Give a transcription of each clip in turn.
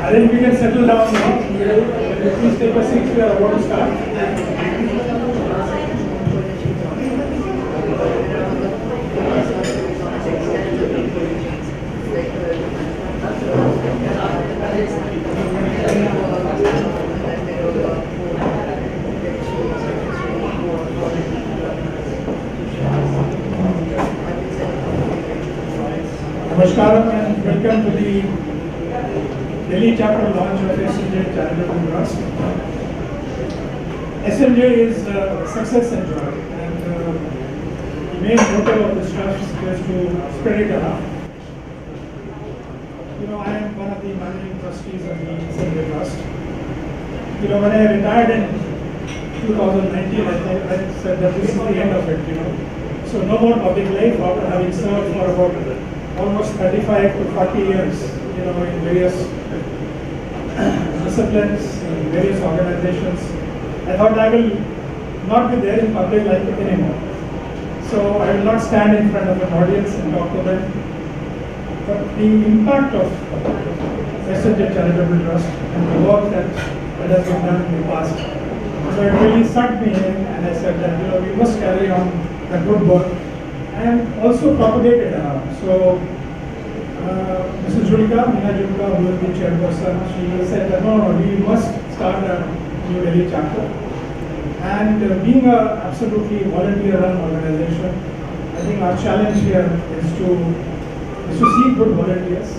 I think we can settle down now. Please take a seat. We are about to start. Namaskaram and welcome to the Delhi chapter launch of SNJ Charitable Trust. SNJ is success and joy, and the main motto of this trust is to spread it around. I am one of the managing trustees of the SNJ Trust. When I retired in 2019, I said that this is the end of it. So no more public life after having served for about almost 35 to 40 years, in various disciplines, in various organizations. I thought I will not be there in public life anymore. So I will not stand in front of an audience and talk to them. But the impact of SNJ Charitable Trust and the work that has been done in the past, so it really sucked me in, and I said that we must carry on the good work and also propagate it around. So Mrs. Meena Julika, who is the chairperson, she said that no, we must start a new Delhi chapter. And being an absolutely volunteer-run organization, I think our challenge here is to seek good volunteers.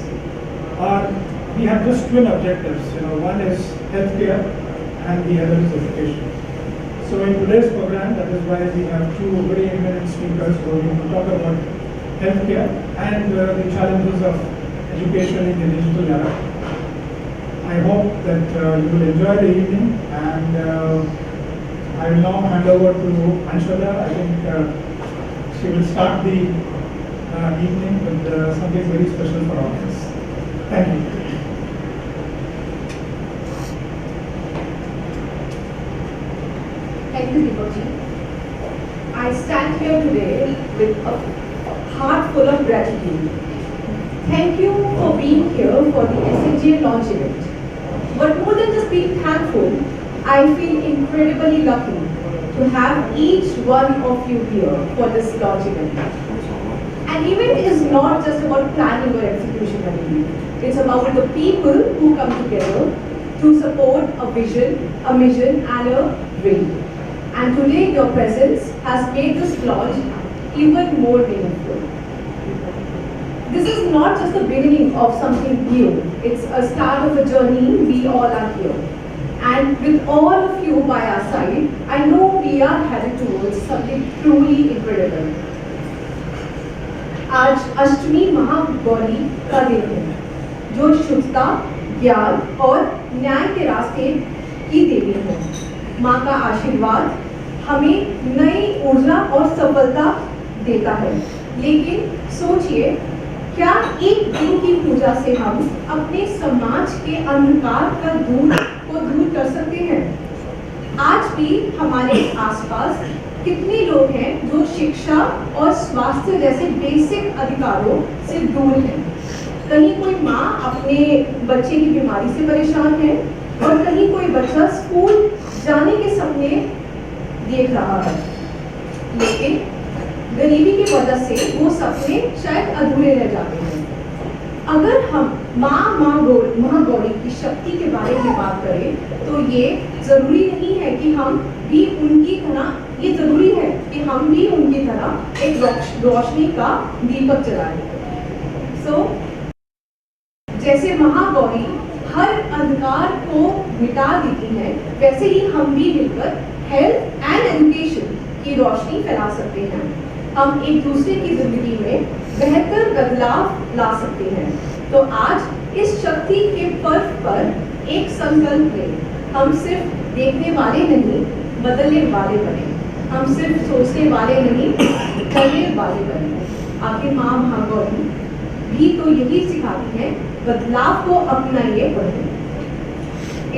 We have just twin objectives. One is healthcare and the other is education. So in today's program, that is why we have two very eminent speakers who are going to talk about healthcare and the challenges of education in the digital era. I hope that you will enjoy the evening, and I will now hand over to Anshada. I think she will start the evening with something very special for all of us. Thank you. Thank you, Deepakji. I stand here today with a heart full of gratitude. Thank you for being here for the SNJ launch event. But more than just being thankful, I feel incredibly lucky to have each one of you here for this launch event. An event is not just about planning or execution, I believe. It's about the people who come together to support a vision, a mission, and a dream. And today your presence has made this launch even more meaningful. This is not just the beginning of something new. It's a start of a journey. We all are here. And with all of you by our side, I know we are headed towards something truly incredible. आज अष्टमी महागौरी का दिन है, जो शुद्धता, ज्ञान और न्याय के रास्ते की देवी है। माँ का आशीर्वाद हमें नई ऊर्जा और सफलता देता है। लेकिन सोचिए, क्या एक दिन की पूजा से हम अपने समाज के अंधकार का दूर कर सकते हैं? आज भी हमारे आसपास कितने लोग हैं जो शिक्षा और स्वास्थ्य जैसे बेसिक अधिकारों से दूर हैं? कहीं कोई माँ अपने बच्चे की बीमारी से परेशान है और कहीं कोई बच्चा स्कूल जाने के सपने देख रहा है, लेकिन गरीबी की वजह से वो सपने शायद अधूरे रह जाते हैं। अगर हम महागौरी की शक्ति के बारे में बात करें, तो ये जरूरी नहीं है कि हम भी उनकी तरह एक रोशनी का दीपक जलाएं। जैसे महागौरी हर अंधकार को मिटा देती है, वैसे ही हम भी मिलकर हेल्थ एंड एजुकेशन की रोशनी फैला सकते हैं। हम एक दूसरे की जिंदगी में बेहतर बदलाव ला सकते हैं। तो आज इस शक्ति के पर्व पर एक संकल्प लें। हम सिर्फ देखने वाले नहीं, बदलने वाले बने। हम सिर्फ सोचने वाले नहीं, करने वाले बने। आखिर माँ महागौरी भी तो यही सिखाती है, बदलाव को अपनाइए, बढ़े।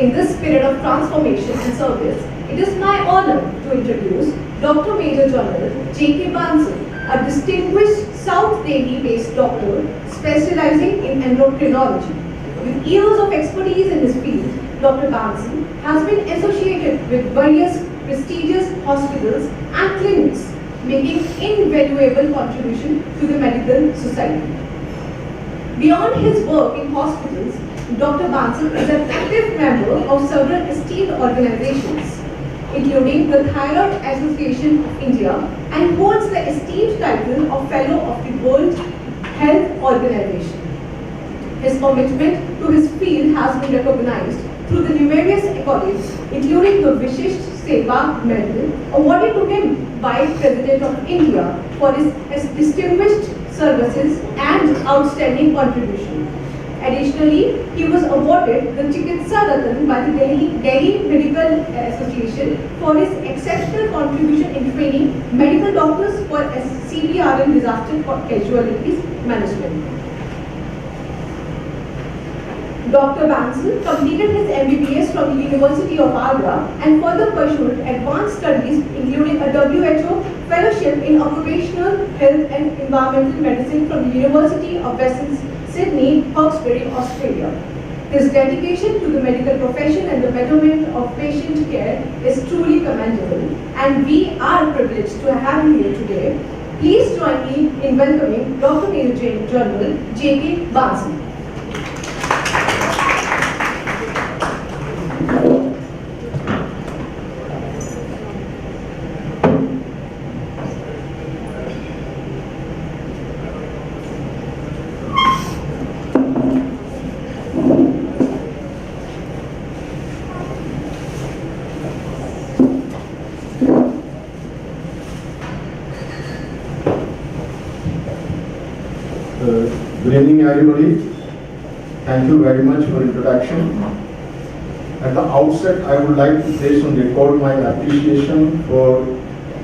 In this spirit of transformation and service, it is my honor to introduce Dr. Major General J.K. Bansal, a distinguished South Delhi-based doctor specializing in endocrinology, With years of expertise in his field, Dr. Bansal has been associated with various prestigious hospitals and clinics, making invaluable contribution to the medical society. Beyond his work in hospitals, Dr. Bansal is an active member of several esteemed organizations, including the Thyroid Association of India, and holds the esteemed title of Fellow of the World Health Organization. His commitment to his field has been recognized through the numerous accolades, including the Vishisht Seva Medal awarded to him by President of India for his distinguished services and outstanding contribution. Additionally, he was awarded the Chikitsa Ratan by the Delhi Medical Association for his exceptional contribution in training medical doctors for CPR and disaster casualties management. Dr. Bansal completed his MBBS from the University of Agra and further pursued advanced studies including a WHO fellowship in occupational health and environmental medicine from the University of Western Sydney, Hawkesbury, Australia. His dedication to the medical profession and the betterment of patient care is truly commendable, and we are privileged to have him here today. Please join me in welcoming Dr. Major General J.K. Bansal. Good evening, everybody. Thank you very much for introduction. At the outset, I would like to place on record my appreciation for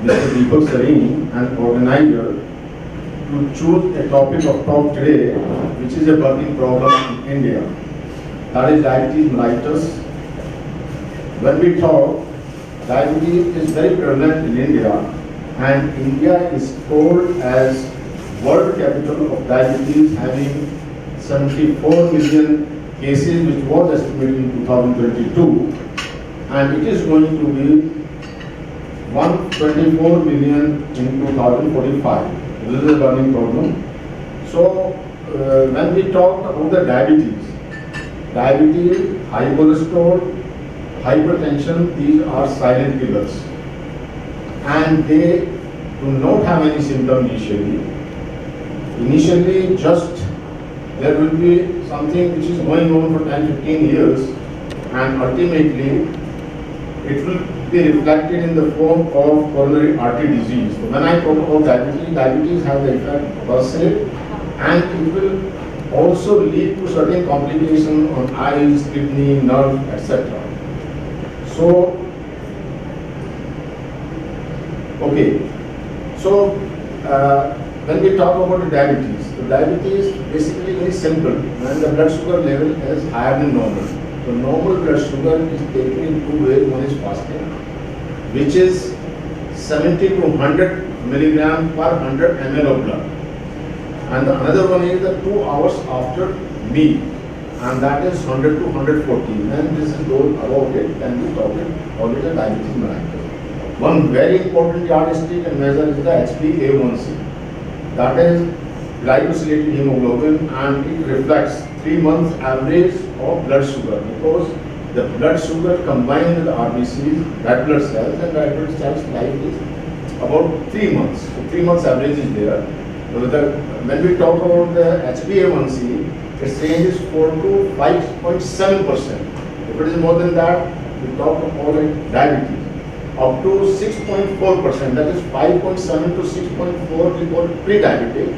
Mr. Deepak Sareen, an organizer, to choose a topic of talk today, which is a burning problem in India. That is diabetes mellitus. When we talk, diabetes is very prevalent in India, and India is told as world capital of diabetes, having 74 million cases, which was estimated in 2022, and it is going to be 124 million in 2045. This is a burning problem. So, when we talk about the diabetes, high cholesterol, hypertension, these are silent killers, and they do not have any symptom initially. Initially, just there will be something which is going on for 10-15 years, and ultimately it will be reflected in the form of coronary artery disease. So when I talk about diabetes has the effect per se, and it will also lead to certain complications on eyes, kidney, nerve, etc. So, okay, so when we talk about the diabetes basically very simple. When the blood sugar level is higher than normal, the normal blood sugar is taken in two ways. One is fasting, which is 70 to 100 milligram per 100 ml of blood, and the another one is the 2 hours after meal, and that is 100 to 140. When this is goes about it, then we talk it always a diabetes mellitus. One very important yardstick and measure is the HbA1c. That is glycosylated hemoglobin, and it reflects 3 months average of blood sugar, because the blood sugar combined with the RBCs, red blood cells, and red blood cells life is about 3 months. So 3 months average is there. When we talk about the HbA1c, its range is 4 to 5.7%. If it is more than that, we talk about diabetes. Up to 6.4%, that is 5.7 to 6.4, we call pre-diabetic,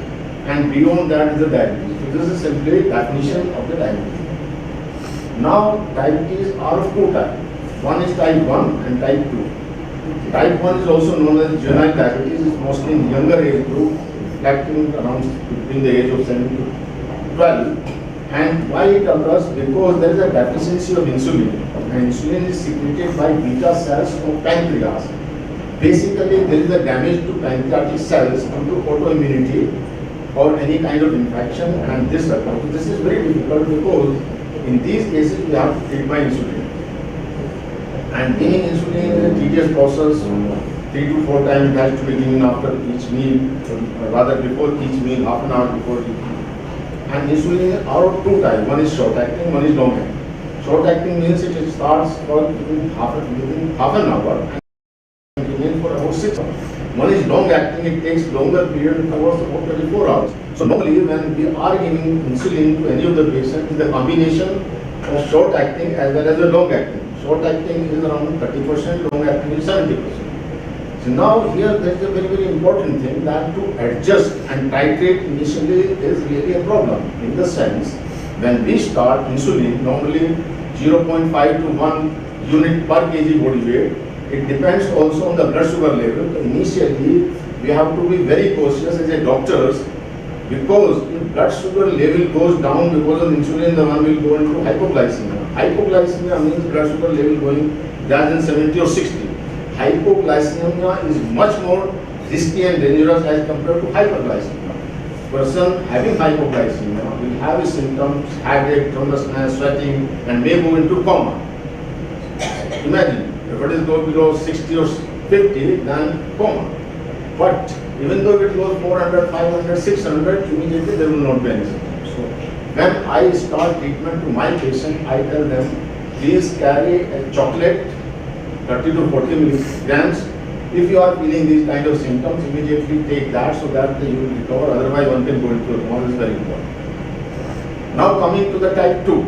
and beyond that is the diabetes. So this is simply definition of the diabetes. Now, diabetes are of two types. One is type 1 and type 2. Type 1 is also known as juvenile diabetes. It's mostly in younger age group, reflecting around between the age of 7 to 12. And why it occurs? Because there is a deficiency of insulin. And insulin is secreted by beta cells of pancreas. Basically, there is a damage to pancreatic cells due to autoimmunity or any kind of infection, and this occurs. This is very difficult because In these cases, we have to treat by insulin. And giving insulin is a tedious process. 3 to 4 times it has to be given after each meal, or rather before each meal, half an hour before each meal. And insulin are of 2 types. One is short acting, one is long acting. Short acting means it starts within half an hour and remain for about 6 hours. One is long acting, it takes longer period, it covers about 24 hours. So normally when we are giving insulin to any of the patients, the combination of short acting as well as the long acting. Short acting is around 30%, long acting is 70%. So now here there is a very, very important thing that to adjust and titrate initially is really a problem. In the sense, when we start insulin, normally 0.5 to 1 unit per kg body weight. It depends also on the blood sugar level. So initially, we have to be very cautious as a doctors, because if blood sugar level goes down because of insulin, the one will go into hypoglycemia. Hypoglycemia means blood sugar level going less than 70 or 60. Hypoglycemia is much more risky and dangerous as compared to hyperglycemia. Person having hypoglycemia will have his symptoms, headache, thrombus, sweating, and may go into coma. Imagine, if it is go below 60 or 50, then coma. But even though it goes 400, 500, 600, immediately there will not be any symptoms. So when I start treatment to my patient, I tell them, please carry a chocolate, 30 to 40 milligrams. If you are feeling these kind of symptoms, immediately take that so that you will recover. Otherwise, one can go into a coma. This is very important. Now coming to the type 2.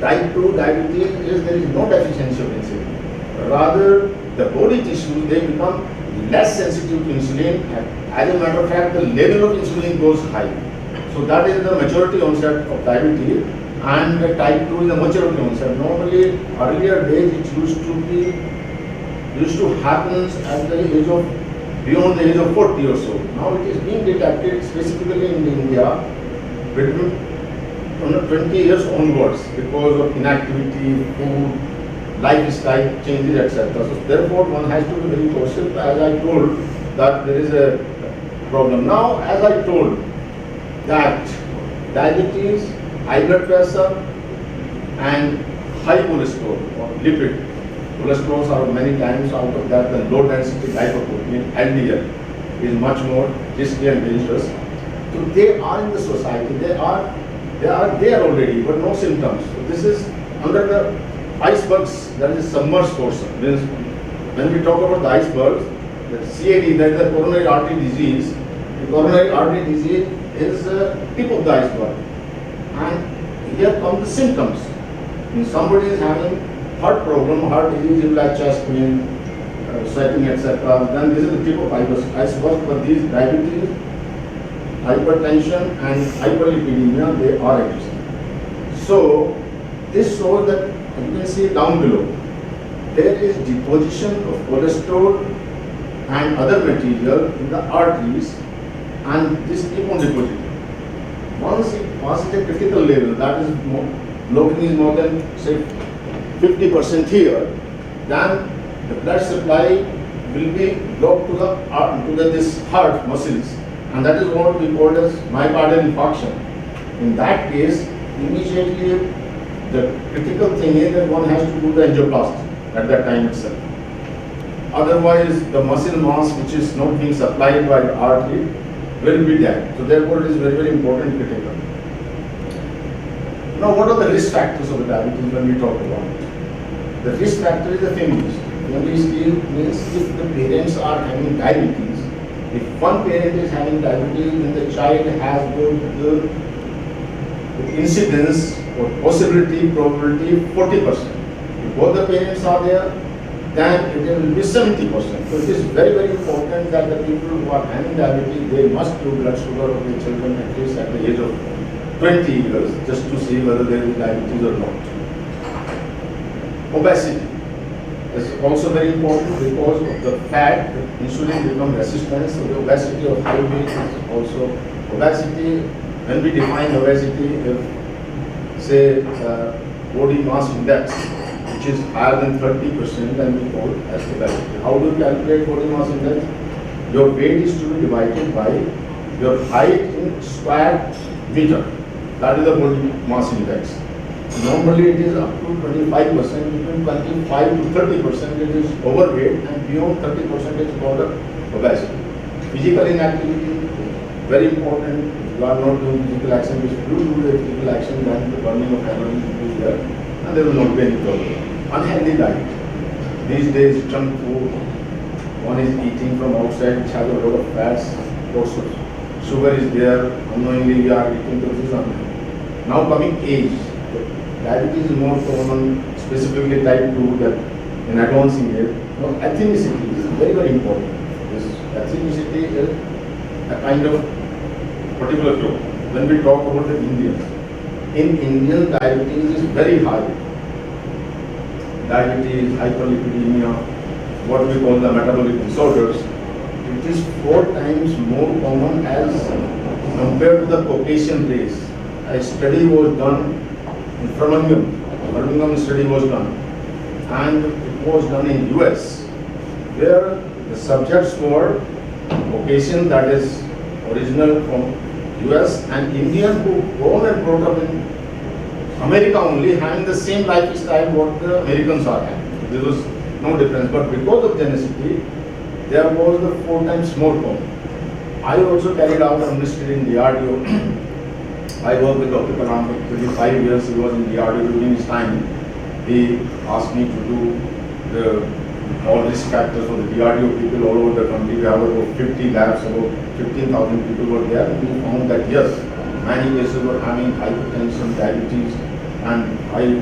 Type 2 diabetes is there is no deficiency of insulin. Rather, the body tissues, they become less sensitive to insulin. As a matter of fact, the level of insulin goes high. So that is the maturity onset of diabetes, and the type 2 is the maturity onset. Normally, earlier days it used to happen at the age of beyond the age of 40 or so. Now it is being detected specifically in India between 20 years onwards because of inactivity, food, lifestyle changes, etc. So therefore one has to be very cautious. As I told that there is a problem. Now as I told that diabetes, high blood pressure and high cholesterol or lipid. Cholesterols are many times out of that the low density lipoprotein, LDL, is much more risky and dangerous. So they are in the society, they are there already, but no symptoms. So this is under the icebergs, that is submerged portion. When we talk about the icebergs, the CAD, that is the coronary artery disease. The coronary artery disease is the tip of the iceberg. And here come the symptoms. When somebody is having heart problem, heart disease, like chest pain, sweating, etc., then this is the tip of iceberg. But these diabetes, hypertension and hyperlipidemia, they are existing. So this shows that you can see down below, there is deposition of cholesterol and other material in the arteries, and this keep on depositing. Once it passes a critical level, that is blockage is more than say 50% here, then the blood supply will be blocked to this heart muscles, and that is what we call as myocardial infarction. In that case, immediately the critical thing is that one has to do the angioplasty at that time itself. Otherwise, the muscle mass which is not being supplied by the artery will be dead. So therefore, it is very, very important critical. Now, what are the risk factors of the diabetes when we talk about it? The risk factor is the family history. Family history means if the parents are having diabetes, if one parent is having diabetes, then the child has the incidence or possibility, probability 40%. If both the parents are there, then it will be 70%. So it is very, very important that the people who are having diabetes, they must do blood sugar of their children at least at the age of 20 years, just to see whether there is diabetes or not. Obesity is also very important because of the fat, the insulin become resistant. So the obesity of high weight is also obesity. When we define obesity, if say body mass index, which is higher than 30%, then we call as obesity. How do you calculate body mass index? Your weight is to be divided by your height in square meter. That is the body mass index. Normally it is up to 25%, between 25 to 30% it is overweight, and beyond 30% is called obesity. Physical inactivity, very important. If you are not doing physical action, if you do the physical action, then the burning of calories will be there, and there will not be any problem. Unhealthy diet. These days, junk food, one is eating from outside, which has a lot of fats, lots of sugar is there, unknowingly we are eating those unhealthy. Now coming age, diabetes is more common, specifically type 2, that in advancing age. Now, ethnicity is very, very important. This ethnicity is a kind of particular group. When we talk about the Indians, in Indian diabetes is very high. Diabetes, hyperlipidemia, what we call the metabolic disorders, it is 4 times more common as compared to the Caucasian race. A study was done in Birmingham study was done, and it was done in US, where the subjects were Caucasian, that is original from US, and Indian who born and brought up in America only, having the same lifestyle what the Americans are having. There was no difference, but because of geneticity, there was the 4 times more common. I also carried out a mystery in DRDO. I worked with Dr. Kalam for 25 years. He was in DRDO during his time. He asked me to do all risk factors for the DRDO people all over the country. We have about 50 labs, about 15,000 people were there. And we found that yes, many cases were having hypertension, diabetes, and high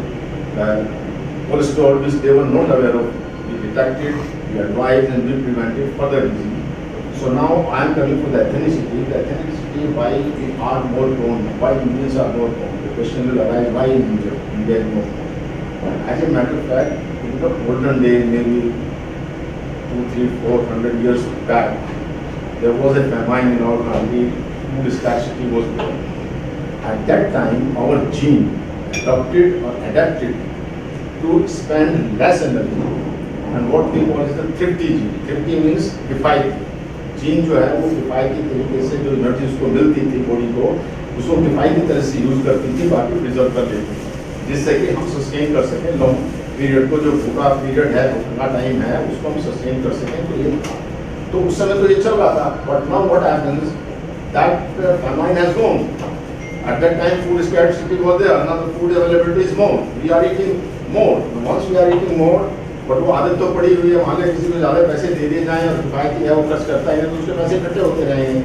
cholesterol, which they were not aware of. We detected, we advised, and we prevented further disease. So now I am coming for the ethnicity. The ethnicity, why we are more prone, why Indians are more prone. The question will arise, why in India is more prone. As a matter of fact, in the olden days, maybe 200, 300, 400 years back, there was a famine in our country, food scarcity was there. At that time, our gene adapted to spend less energy, and what we call is the thrifty gene. Thrifty means किफायती. Gene जो है वो किफायती तरीके से जो energy उसको मिलती थी बॉडी को, उसको किफायती तरह से यूज करती थी, बाकी प्रिजर्व कर लेती थी, जिससे कि हम सस्टेन कर सकें लॉन्ग पीरियड को, जो भूखा पीरियड है, भूखा टाइम है, उसको हम सस्टेन कर सकें। तो ये तो उस समय तो ये चल रहा था, but now what happens that famine has gone. At that time, food scarcity was there. Now the food availability is more. We are eating more. Once we are eating more, but वो आदत तो पड़ी हुई है, मान लें किसी को ज़्यादा पैसे दे दिए जाएँ और किफायती है वो खर्च करता है, तो उसके पैसे इकट्ठे होते रहेंगे।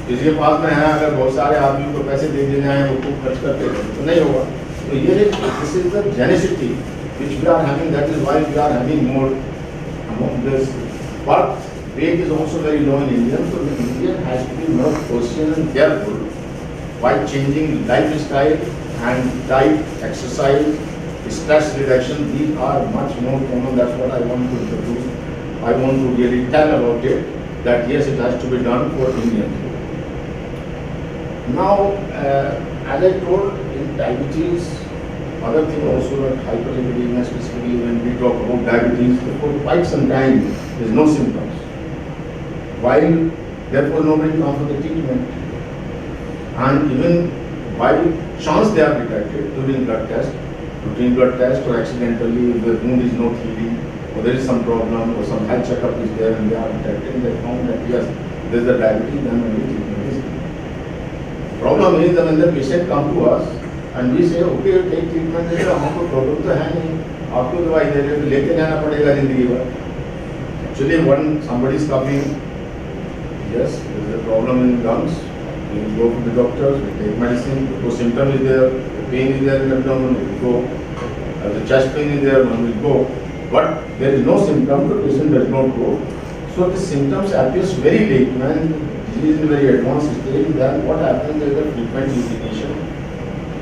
जिसके पास में है, अगर बहुत सारे आदमी को पैसे दे दिए जाएँ वो खूब खर्च करते रहेंगे तो नहीं होगा। तो ये this is the genicity which we are having, that is why we are having more among this. But weight is also very low in India, so the Indian has to be more cautious and careful by changing lifestyle and diet, exercise, stress reduction. These are much more common. That's what I want to introduce. I want to really tell about it, that yes, it has to be done for Indians. Now, as I told, in diabetes, other thing also that hyperlipidemia, specifically when we talk about diabetes, for quite some time there is no symptoms. While therefore nobody comes for the treatment, and even by chance they are detected during blood test, routine blood test, or accidentally if the wound is not healing, or there is some problem, or some health checkup is there and they are detected, and they found that yes, there is the diabetes, then only treatment is needed. Problem is that when the patient come to us and we say, okay, take treatment, they say, हमको problem तो है नहीं, आपको दवाई दे रहे हो, लेते रहना पड़ेगा जिंदगी भर. Actually, when somebody is coughing, yes, there is a problem in lungs, we will go to the doctors, we take medicine, because symptom is there, the pain is there in the abdomen, we will go, the chest pain is there, one will go, but there is no symptom, the patient does not go. So the symptoms appears very late, when disease is in very advanced stage, then what happens is the frequent urination,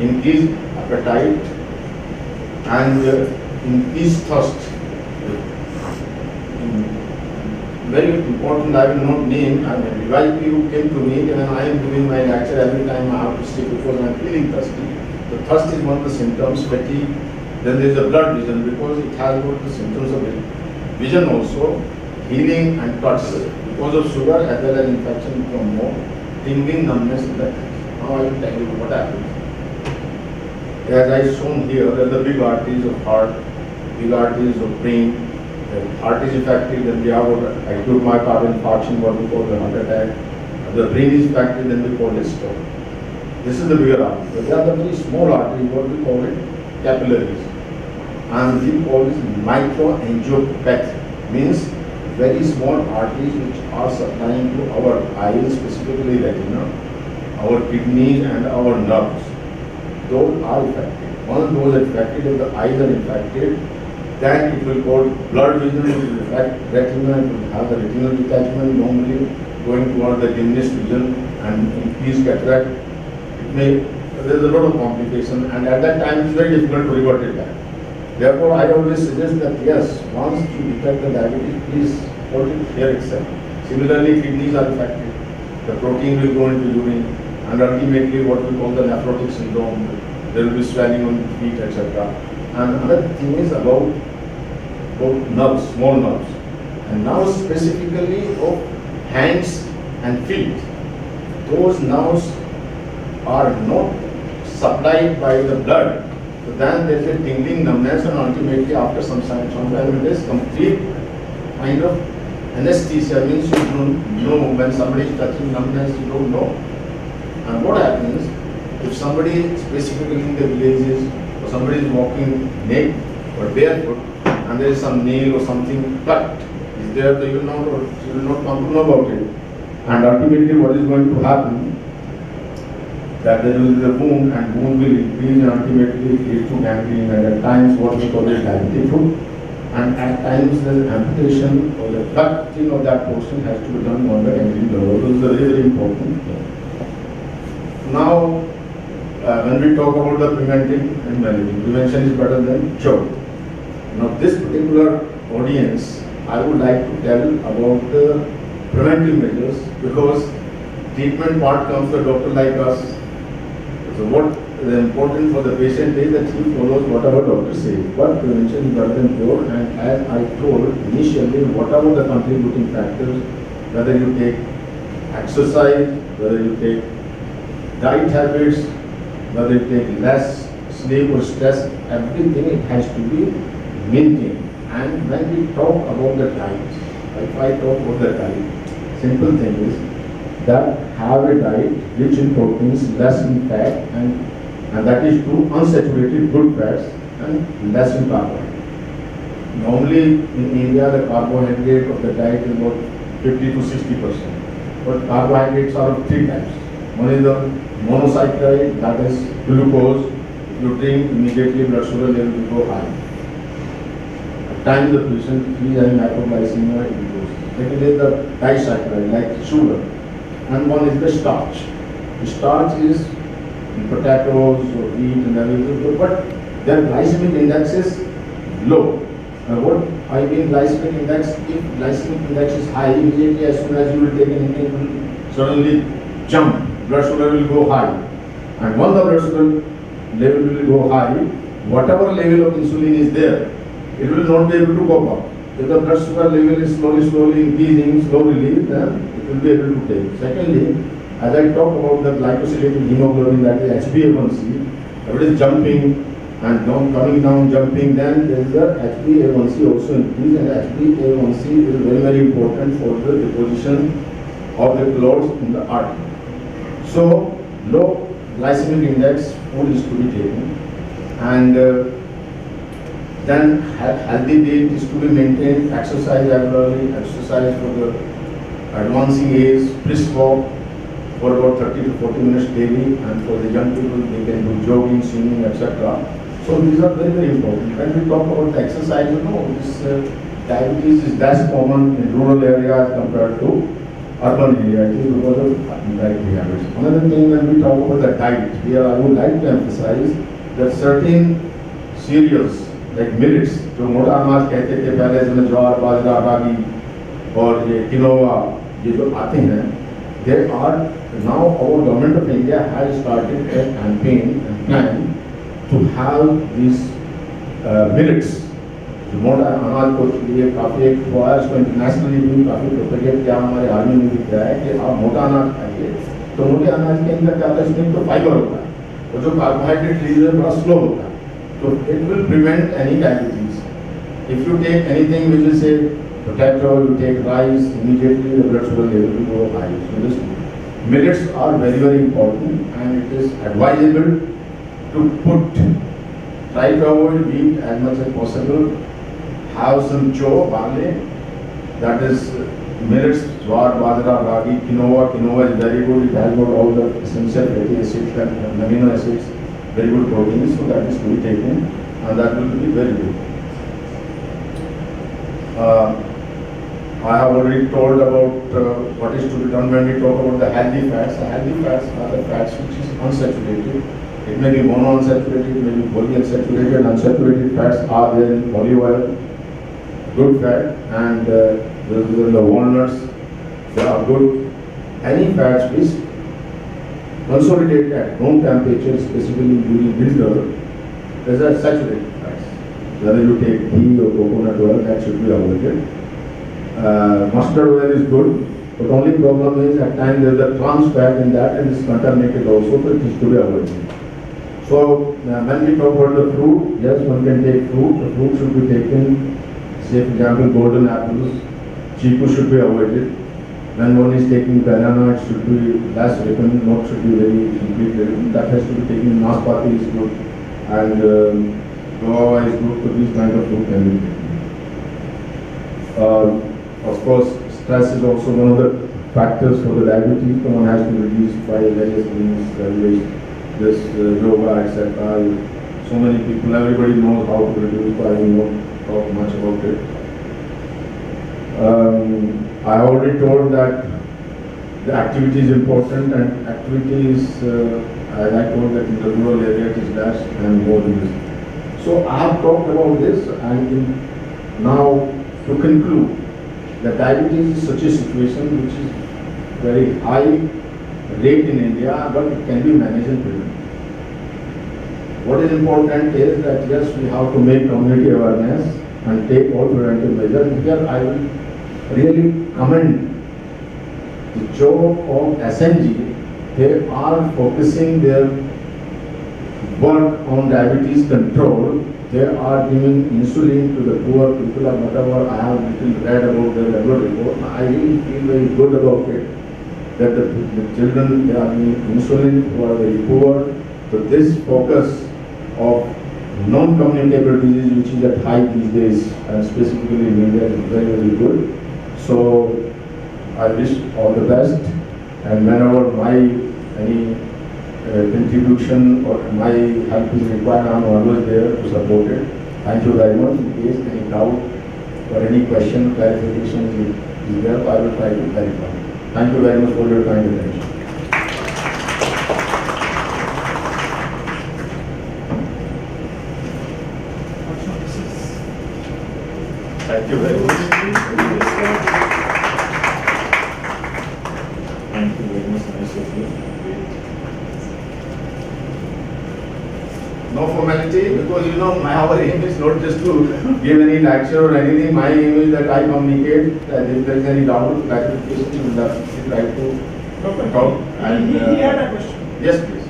increased appetite, and increased thirst. Very important, I will not name, I mean, VIP who came to me when I am doing my lecture, every time I have to stay because I am feeling thirsty. The thirst is one of the symptoms, fatigue. Then there is a blood vision, because it has got the symptoms of vision also, healing and touch. Because of sugar as well as infection become more, tingling, numbness in the hands. Now I will tell you what happens. as I shown here, that the big arteries of heart, big arteries of brain, the heart is affected, then we have acute myocardial infarction, what we call the heart attack. The brain is affected, then we call it stroke. This is the bigger artery. But there are the very small arteries, what we call it capillaries. And we call this microangiopathy, means very small arteries which are supplying to our eyes, specifically retina, our kidneys and our nerves. Those are affected. Once those are affected, if the eyes are infected, then it will cause blood vision, it will affect retina, it will have the retinal detachment normally going toward the dimness vision and increase cataract. There is a lot of complication, and at that time it's very difficult to revert it back. Therefore, I always suggest that yes, once you detect the diabetes, please hold it here itself. Similarly, kidneys are affected. The protein will go into urine, and ultimately what we call the nephrotic syndrome. There will be swelling on the feet, etc. And another thing is about nerves, small nerves, and now specifically of hands and feet. Those nerves are not supplied by the blood. So then there is a tingling numbness, and ultimately after some time it is complete kind of anesthesia, means you don't know when somebody is touching numbness, you don't know. And what happens if somebody specifically in the villages, or somebody is walking naked or barefoot, and there is some nail or something cut is there, so you will not come to know about it. And ultimately what is going to happen, that there will be a wound, and wound will increase and ultimately lead to gangrene, and at times what we call it diabetic foot, and at times the amputation or the cutting of that portion has to be done on the gangrene level. This is very, very important. Now, when we talk about the preventing and managing, prevention is better than cure. Now, this particular audience, I would like to tell about the preventive measures, because treatment part comes to a doctor like us. So what is important for the patient is that he follows whatever doctor says. But prevention is better than cure, and as I told initially, whatever the contributing factors, whether you take exercise, whether you take diet habits, whether you take less sleep or stress, everything it has to be maintained. And when we talk about the diet, if I talk about the diet, simple thing is that have a diet rich in proteins, less in fat, and that is true unsaturated good fats, and less in carbohydrate. Normally in India the carbohydrate of the diet is about 50 to 60%. But carbohydrates are of three types. One is the monosaccharide, that is glucose. If you drink, immediately blood sugar level will go high. At times the patient feels having hypoglycemia, it goes. Second is the disaccharide, like sugar. And one is the starch. The starch is in potatoes or wheat and everything, but their glycemic index is low. What I mean glycemic index, if glycemic index is high, immediately as soon as you will take anything, it will suddenly jump, blood sugar will go high. And once the blood sugar level will go high, whatever level of insulin is there, it will not be able to cope up. If the blood sugar level is slowly increasing, slowly, then it will be able to take. Secondly, as I talk about the glycosylated hemoglobin, that is HbA1c, if it is jumping and coming down, jumping, then there is the HbA1c also increase, and HbA1c is very, very important for the deposition of the clots in the artery. So, low glycemic index food is to be taken, and then healthy weight is to be maintained, exercise regularly, exercise for the advancing age, brisk walk for about 30 to 40 minutes daily, and for the young people they can do jogging, swimming, etc. So these are very, very important. When we talk about the exercise, this diabetes is less common in rural areas compared to urban areas because of dietary habits. Another thing, when we talk about the diet, here I would like to emphasize that certain cereals like millets, जो मोटा अनाज कहते थे पहले, इसमें ज्वार, बाजरा, रागी और ये quinoa, ये जो आते हैं, they are now our government of India has started a campaign and plan to have these millets. जो मोटा अनाज को लिए काफ़ी एक हुआ है, उसको इंटरनेशनली भी काफ़ी प्रोपेगेट किया, हमारे आर्मी में भी किया है कि आप मोटा अनाज खाइए। तो मोटे अनाज के अंदर क्या होता है, इसमें तो फाइबर होता है, वो जो कार्बोहाइड्रेट रिलीज है बड़ा स्लो होता है, तो it will prevent any diabetes. If you take anything which is say potato, you take rice, immediately the blood sugar level will go high. So this millets are very very important, and it is advisable to put, try to avoid wheat as much as possible. Have some cho, barley, that is millets, jowar, bajra, ragi, quinoa. Quinoa is very good. It has got all the essential fatty acids and amino acids, very good proteins. So that is to be taken, and that will be very good. I have already told about what is to be done when we talk about the healthy fats. The healthy fats are the fats which is unsaturated. It may be monounsaturated, it may be polyunsaturated. Unsaturated fats are there in olive oil, good fat, and the walnuts, they are good. Any fats which consolidate at room temperature, specifically during winter, these are saturated fats. Whether you take ghee or coconut oil, that should be avoided. Mustard oil is good, but only problem is at times there is a trans fat in that and it's contaminated also, so it is to be avoided. So when we talk about the fruit, yes, one can take fruit. The fruit should be taken, say for example golden apples, chiku should be avoided. When one is taking banana, it should be less ripened, not should be very completely ripened. That has to be taken. Naspati is good, and guava is good. So these kind of fruit can be taken. Of course, stress is also one of the factors for the diabetes. So one has to reduce by various means, this yoga, etc. So many people, everybody knows how to reduce, but I won't talk much about it. I already told that the activity is important, and activity is, as I told that in the rural area it is less and more used. So I have talked about this, and now to conclude, that diabetes is such a situation which is very high rate in India, but it can be managed and prevented. What is important is that yes, we have to make community awareness and take all preventive measures. And here I will really commend the job of SNJ. They are focusing their work on diabetes control. They are giving insulin to the poor people or whatever. I have little read about their regular report. I really feel very good about it. That the children, they are giving insulin who are very poor. So this focus of non-communicable disease, which is at high these days, and specifically in India, is very, very good. So I wish all the best, and whenever my any contribution or my help is required, I am always there to support it. Thank you very much. In case any doubt or any question, clarification is there, I will try to clarify. Thank you very much for your kind attention. Thank you very much. Thank you very much, nice of you. No formality, because our aim is not just to give any lecture or anything. My aim is that I communicate, that if there is any doubt, clarification, we will definitely try to talk. And He had a question. yes, please.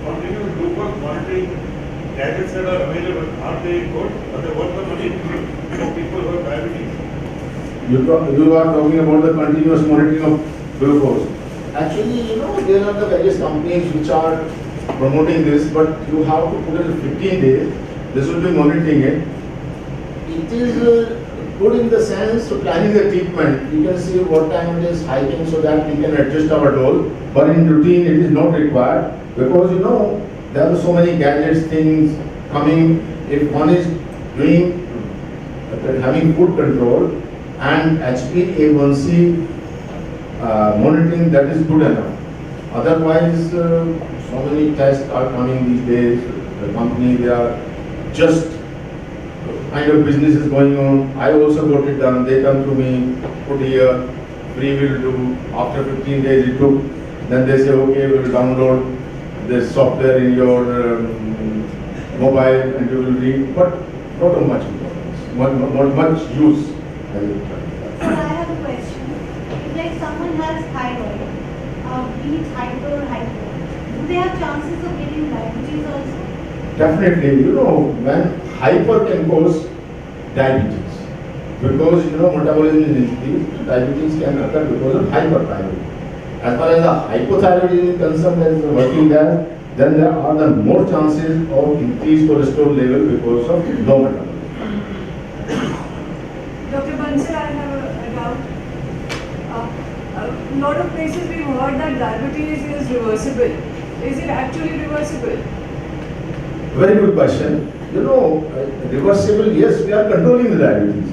Continuous glucose monitoring gadgets that are available, are they good? Are they worth the money for people who have diabetes? You are talking about the continuous monitoring of glucose. Actually, there are the various companies which are promoting this, but you have to put it 15 days. This will be monitoring it. It is good in the sense of planning the treatment. You can see what time it is hiking so that we can adjust our dose. But in routine, it is not required because there are so many gadgets, things coming. If one is doing having food control and HbA1c monitoring, that is good enough. Otherwise, so many tests are coming these days. The company, they are just kind of business is going on. I also got it done. They come to me, put here, free will do. After 15 days it took. Then they say, okay, we will download this software in your mobile and you will read. But not much importance, not much use. So I have a question. If like someone has thyroid, be it hyper or hypo, do they have chances of getting diabetes also? Definitely, when hyper can cause diabetes, because metabolism is increased, diabetes can occur because of hyperthyroid. As far as the hypothyroidism is concerned, there is a working there, then there are the more chances of increased cholesterol level because of low metabolism. Dr. Bansal, I have a doubt. A lot of places we've heard that diabetes is reversible. Is it actually reversible? Very good question. Reversible, yes, we are controlling the diabetes.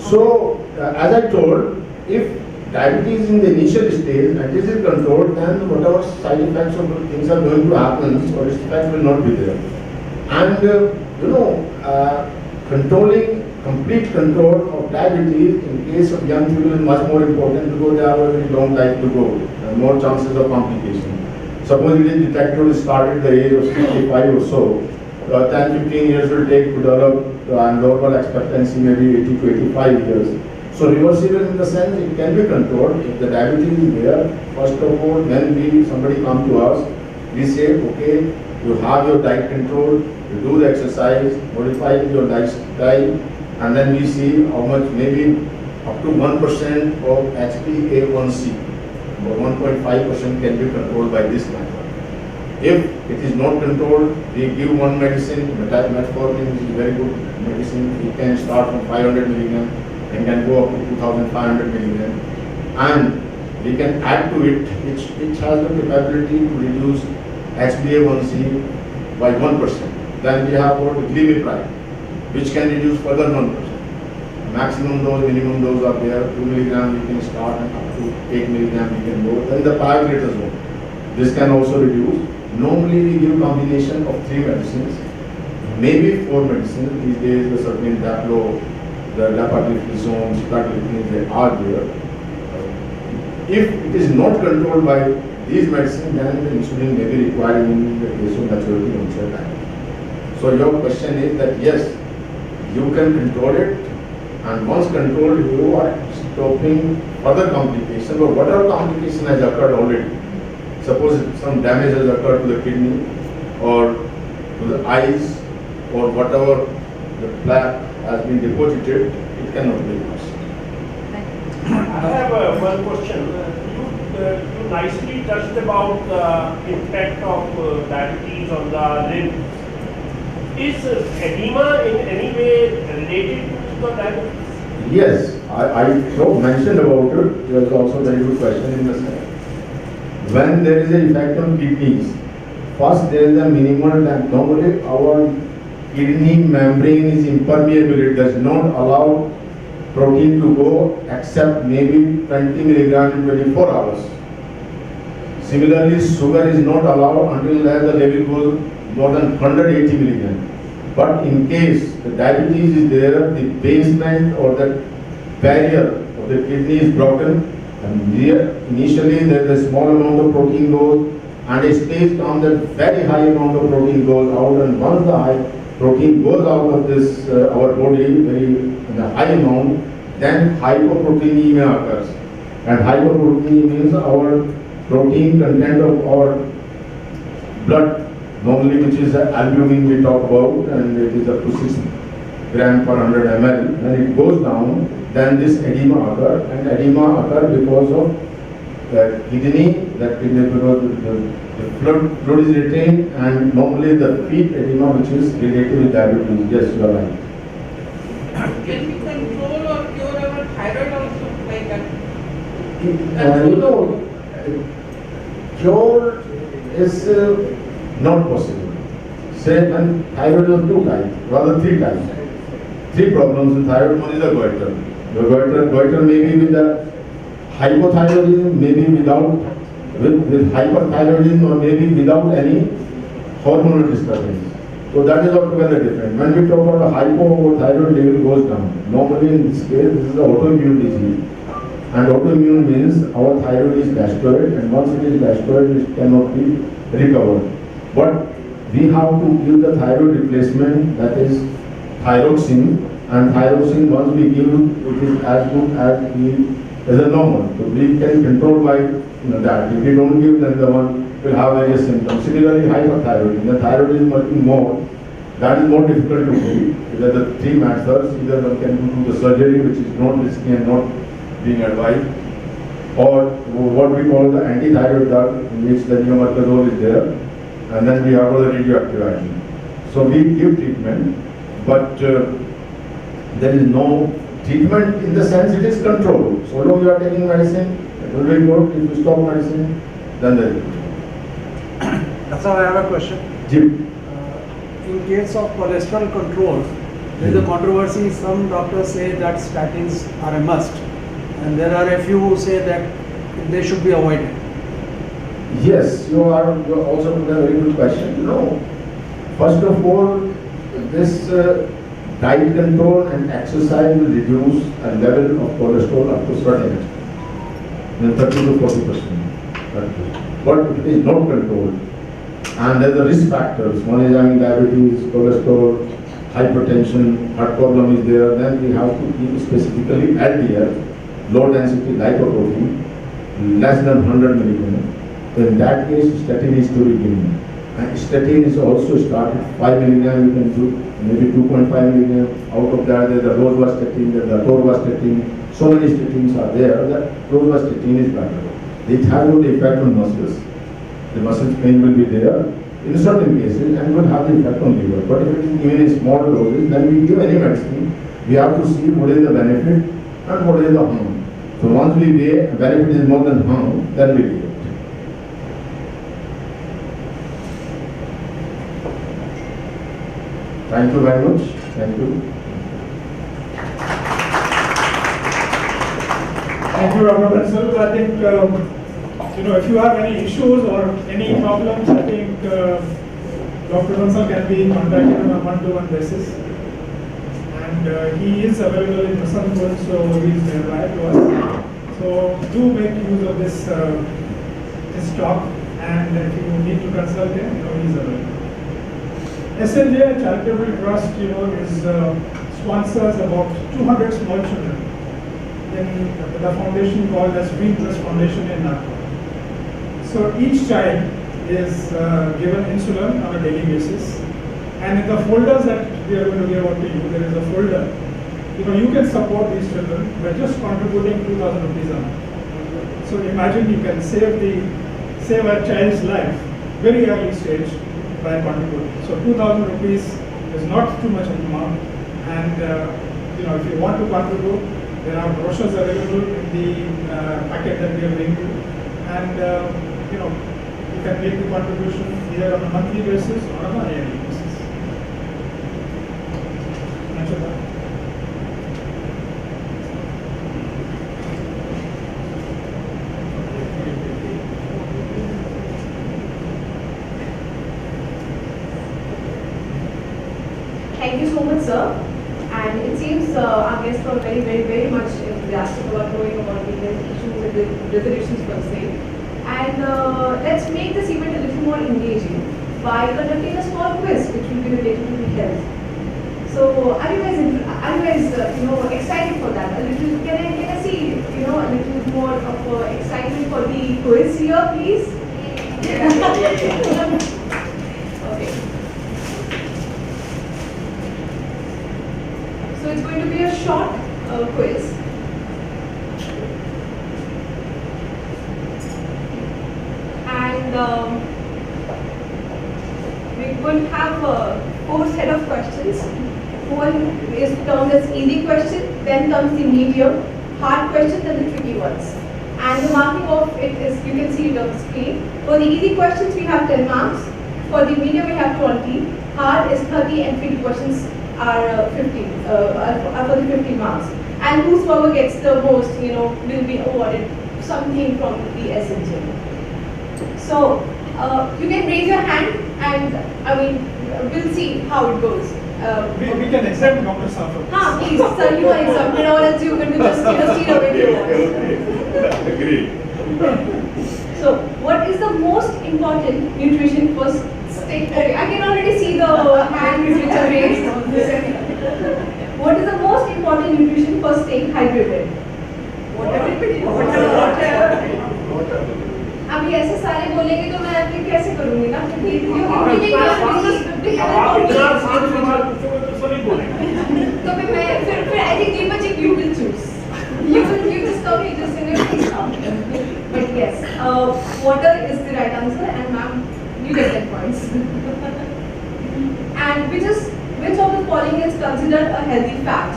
So, as I told, if diabetes in the initial stage and this is controlled, then whatever side effects or things are going to happen, or effects will not be there. And, controlling, complete control of diabetes in case of young people is much more important because they have a very long life to go and more chances of complication. Suppose it is detected to start at the age of 65 or so, 10-15 years will take to develop and normal expectancy maybe 80 to 85 years. So reversible in the sense it can be controlled. If the diabetes is there, first of all, when somebody come to us, we say, okay, you have your diet control, you do the exercise, modify your lifestyle, and then we see how much, maybe up to 1% of HbA1c, or 1.5% can be controlled by this method. If it is not controlled, we give one medicine, metformin is a very good medicine. It can start from 500 milligram and can go up to 2,500 milligram. And we can add to it, which has the capability to reduce HbA1c by 1%. Then we have got glimepiride, which can reduce further 1%. Maximum dose, minimum dose are there. 2 milligram we can start and up to 8 milligram we can go. Then the pioglitazone, this can also reduce. Normally we give combination of 3 medicines, maybe 4 medicines. These days the certain daplo, the dapagliflozin, sitagliptin, they are there. If it is not controlled by these medicines, then the insulin may be required in the case of maturity onset time. So your question is that yes, you can control it, and once controlled, you are stopping further complication or whatever complication has occurred already. Suppose some damage has occurred to the kidney or to the eyes or whatever the plaque has been deposited, it cannot be lost. I have one question. You nicely touched about the impact of diabetes on the limb. Is edema in any way related to the diabetes? Yes, I mentioned about it. There was also a very good question in the sense. When there is an effect on kidneys, first there is a minimal time. Normally our kidney membrane is impermeable. It does not allow protein to go except maybe 20 milligram in 24 hours. Similarly, sugar is not allowed until the level goes more than 180 milligram. But in case the diabetes is there, the basement or the barrier of the kidney is broken, and initially there is a small amount of protein goes, and it stays down that very high amount of protein goes out, and once the high protein goes out of this our body very in a high amount, then hypoproteinemia occurs. And hypoproteinemia means our protein content of our blood, normally which is albumin we talk about, and it is up to 6 gram per 100 ml. When it goes down, then this edema occurs, and edema occurs because of the kidney, that because the fluid is retained, and normally the feet edema which is related with diabetes. Yes, you are right. Can we control or cure our thyroid also like that? Cure is not possible. Say when thyroid is 2 types, rather 3 types. 3 problems in thyroid. One is the goiter. The goiter may be with the hypothyroidism, maybe without, with hyperthyroidism, or maybe without any hormonal disturbance. So that is altogether different. When we talk about the hypothyroid level goes down, normally in this case, this is an autoimmune disease. And autoimmune means our thyroid is destroyed, and once it is destroyed, it cannot be recovered. But we have to give the thyroid replacement, that is thyroxine, and thyroxine once we give, it is as good as we as a normal. So we can control by that. If we don't give, then the one will have various symptoms. Similarly, hyperthyroid. The thyroid is working more. That is more difficult to treat. There are the three methods. Either one can do the surgery, which is not risky and not being advised, or what we call the anti-thyroid drug, in which the neomercazole is there, and then we have the radioactive agent. So we give treatment, but there is no treatment in the sense it is controlled. So long you are taking medicine, it will be good. If you stop medicine, then there is. That's how I have a question. Jim. In case of cholesterol control, there is a controversy. Some doctors say that statins are a must, and there are a few who say that they should be avoided. Yes, you are also a very good question. No, first of all, this diet control and exercise will reduce a level of cholesterol up to certain extent, then 30 to 40%. But if it is not controlled, and there are the risk factors, one is having diabetes, cholesterol, hypertension, heart problem is there, then we have to keep specifically LDL, low density lipoprotein, less than 100 milligrams. So in that case, statin is to be given. And statin is also started 5 milligrams, you can do maybe 2.5 milligrams. Out of that, there is the rosuvastatin, there is the atorvastatin. So many statins are there that rosuvastatin is better. It has no effect on muscles. The muscle pain will be there in certain cases and will have the effect on liver. But if it is given in small doses, then we give any medicine. We have to see what is the benefit and what is the harm. So once we weigh benefit is more than harm, then we give it. Thank you very much. Thank you. Thank you, Dr. Bansal. I think if you have any issues or any problems, I think Dr. Bansal can be contacted on a one-to-one basis. And he is available in Musanpur, so he is nearby to us. So do make use of this talk, and if you need to consult him, he is available. SNJ Charitable Trust, is sponsors about 200 small children in the foundation called as Green Trust Foundation in Nagpur. So each child is given insulin on a daily basis, and in the folders that we are going to give out to you, there is a folder. You can support these children by just contributing 2,000 rupees a month. So imagine you can save a child's life very early stage by contributing. So 2,000 rupees is not too much of an amount, and if you want to contribute, there are brochures available in the packet that we are bringing you, and you can make the contribution either on a monthly basis or on a yearly basis. Thank you so much, sir. And it seems our guests were very, very, very much enthusiastic about knowing about the issues and the resolutions per se. And let's make this event a little more engaging by conducting a small quiz which will be related to the health. So are you guys excited for that? Can I see a little more of excitement for the quiz here, please? Okay. So it's going to be a short quiz. And we're going to have four set of questions. One is termed as easy question, then comes the medium, hard questions, and the tricky ones. And the marking of it is, you can see it on the screen. For the easy questions, we have 10 marks. For the medium, we have 20. Hard is 30, and tricky questions are 50. Are for the 50 marks. And whosoever gets the most, will be awarded something from the SNJ. So you can raise your hand, and we'll see how it goes. We can exempt Dr. Safa. Please, sir, you are exempted, or else you're going to just steal away from us. Agree. So, what is the most important nutrition for staying? Okay, I can already see the hands which are raised. What is the most important nutrition for staying hydrated? What अभी ऐसे सारे बोलेंगे तो मैं अपने कैसे करूँगी ना? आप इतना आसान सवाल पूछोगे तो सभी बोलेंगे। तो फिर I think Deepak you will choose. You just come, you just in your face now. But yes, water is the right answer, and ma'am, you get 10 points. And which of the following is considered a healthy fat?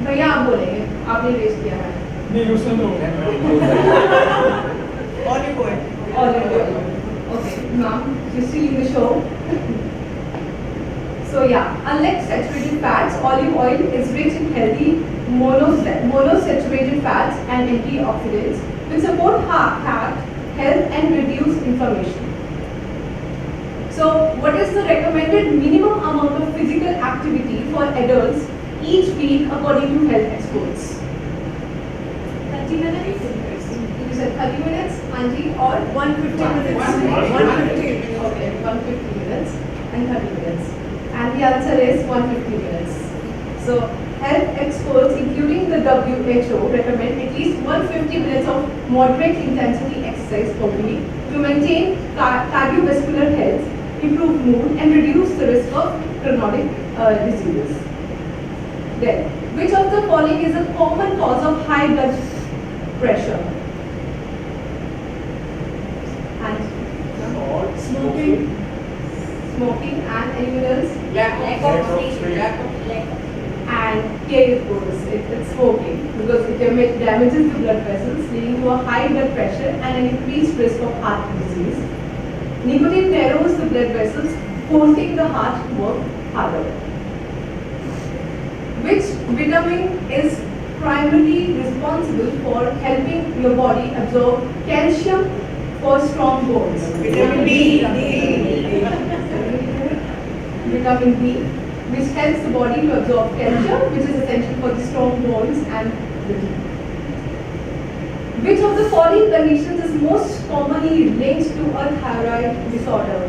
भैया आप बोलेंगे, आपने race किया है. नहीं उसने तो Olive oil. Olive oil. Okay, ma'am, you're stealing the show. So yeah, unlike saturated fats, olive oil is rich in healthy monosaturated fats and antioxidants which support heart health and reduce inflammation. So what is the recommended minimum amount of physical activity for adults each week according to health experts? 30 minutes? You said 30 minutes, Anji, or 150 minutes. 150. Okay, 150 minutes and 30 minutes. And the answer is 150 minutes. So health experts, including the WHO, recommend at least 150 minutes of moderate intensity exercise per week to maintain cardiovascular health, improve mood, and reduce the risk of chronic diseases. Then, which of the following is a common cause of high blood pressure? And Smoking. smoking and anyone else? Lack of sleep. And here it goes, it's smoking because it damages the blood vessels, leading to a high blood pressure and an increased risk of heart disease. Nicotine narrows the blood vessels, forcing the heart to work harder. Which vitamin is primarily responsible for helping your body absorb calcium for strong bones? Vitamin D. Vitamin D, which helps the body to absorb calcium, which is essential for the strong bones and the teeth. Which of the following conditions is most commonly linked to a thyroid disorder?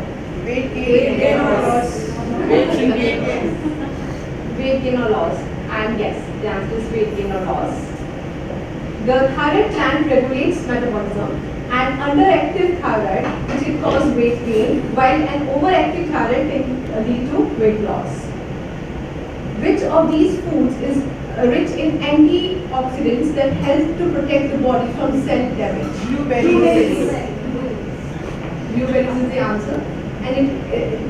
Weight gain or loss. Weight gain. Weight gain or loss. And yes, the answer is weight gain or loss. The thyroid gland regulates metabolism, and underactive thyroid, which can cause weight gain, while an overactive thyroid can lead to weight loss. Which of these foods is rich in antioxidants that help to protect the body from cell damage? Blueberries. Blueberries is the answer. And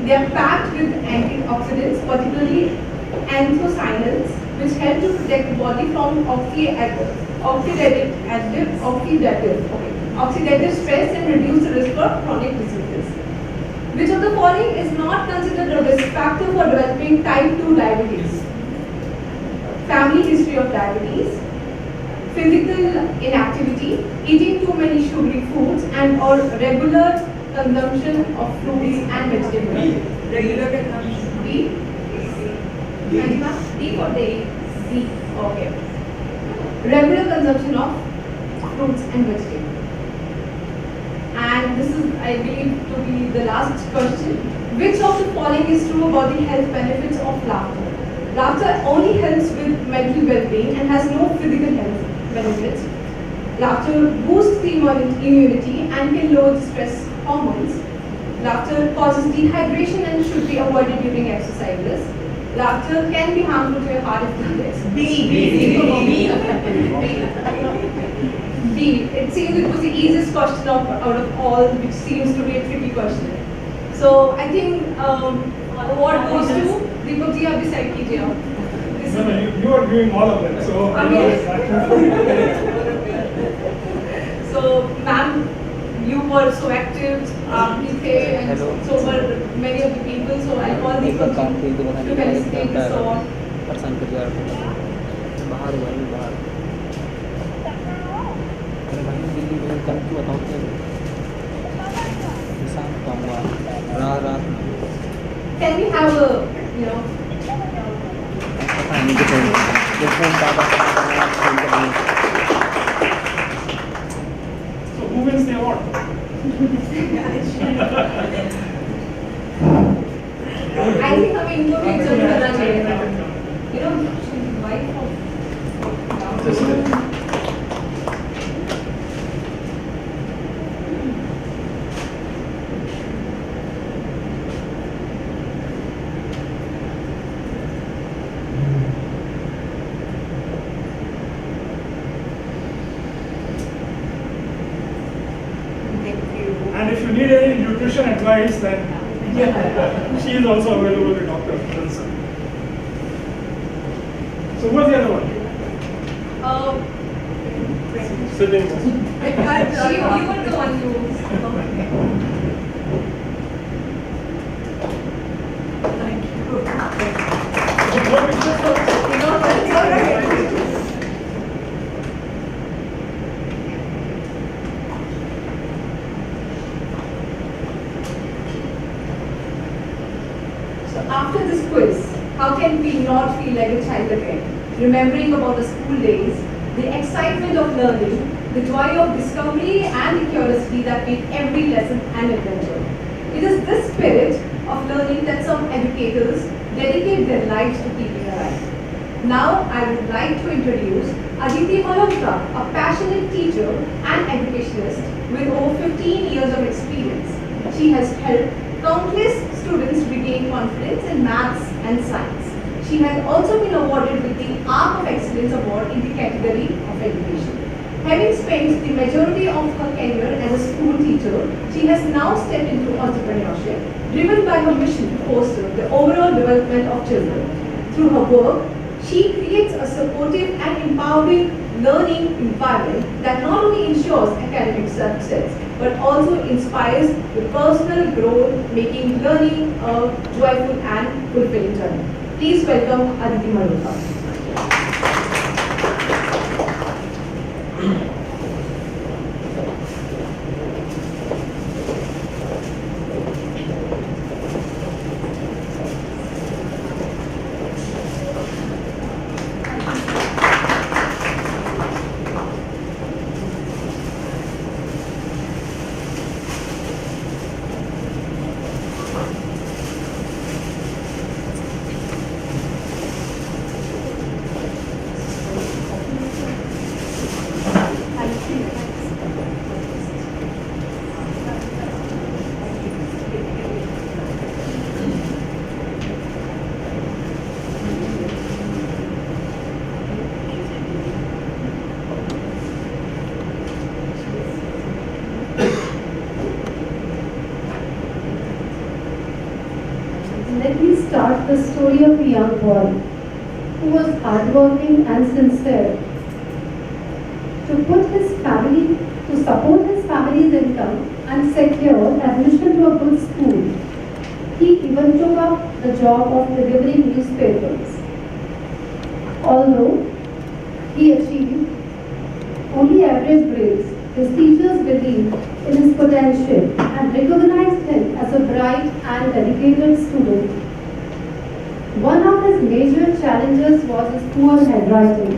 they are packed with antioxidants, particularly anthocyanins, which help to protect the body from oxidative stress and reduce the risk for chronic diseases. Which of the following is not considered a risk factor for developing type 2 diabetes? Family history of diabetes, physical inactivity, eating too many sugary foods, and or regular consumption of fruits and vegetables. Regular consumption. D. D for day. D. Okay. Regular consumption of fruits and vegetables. And this is, I believe, to be the last question. Which of the following is true about the health benefits of laughter? Laughter only helps with mental well-being and has no physical health benefits. Laughter boosts the immunity and can lower the stress hormones. Laughter causes dehydration and should be avoided during exercises. Laughter can be harmful to your heart if done this. D. It seems it was the easiest question out of all, which seems to be a tricky question. So I think award goes to Deepak ji. आप decide कीजिए आप. No, you are doing all of them. So So ma'am, you were so active, and so were many of the people. So I call Deepak ji to felicitate this award. बाहर हुआ है बाहर अरे भाई दिल्ली में कल क्यों बताओ क्या शाम का हुआ रात Can we have a, पता नहीं जो फोन दादा So who wins the award? I think हमें इनको भी जरूर करना चाहिए था. Wife of nutrition advice, then she is also available to Dr. Wilson. So who was the other one? Sitting. You were the one who. Thank you. More pictures first? No, it's all right. So after this quiz, how can we not feel like a child again? Remembering about the school days, the excitement of learning, the joy of discovery and the curiosity that made every lesson an adventure. It is this spirit of learning that some educators dedicate their lives to keeping alive. Now I would like to introduce Aditi Malhotra, a passionate teacher and educationist with over 15 years of experience. She has helped countless students regain confidence in maths and science. She has also been awarded with the Arc of Excellence Award in the category of education. Having spent the majority of her career as a school teacher, she has now stepped into entrepreneurship, driven by her mission to foster the overall development of children. Through her work, she creates a supportive and empowering learning environment that not only ensures academic success, but also inspires the personal growth, making learning a joyful and fulfilling journey. Please welcome Aditi Malhotra. Let me start the story of a young boy who was hardworking and sincere. To support his family's income and secure admission to a good school, he even took up the job of delivering newspapers. Although he achieved only average grades, his teachers believed in his potential and recognized him as a bright and dedicated student. One of his major challenges was his poor handwriting.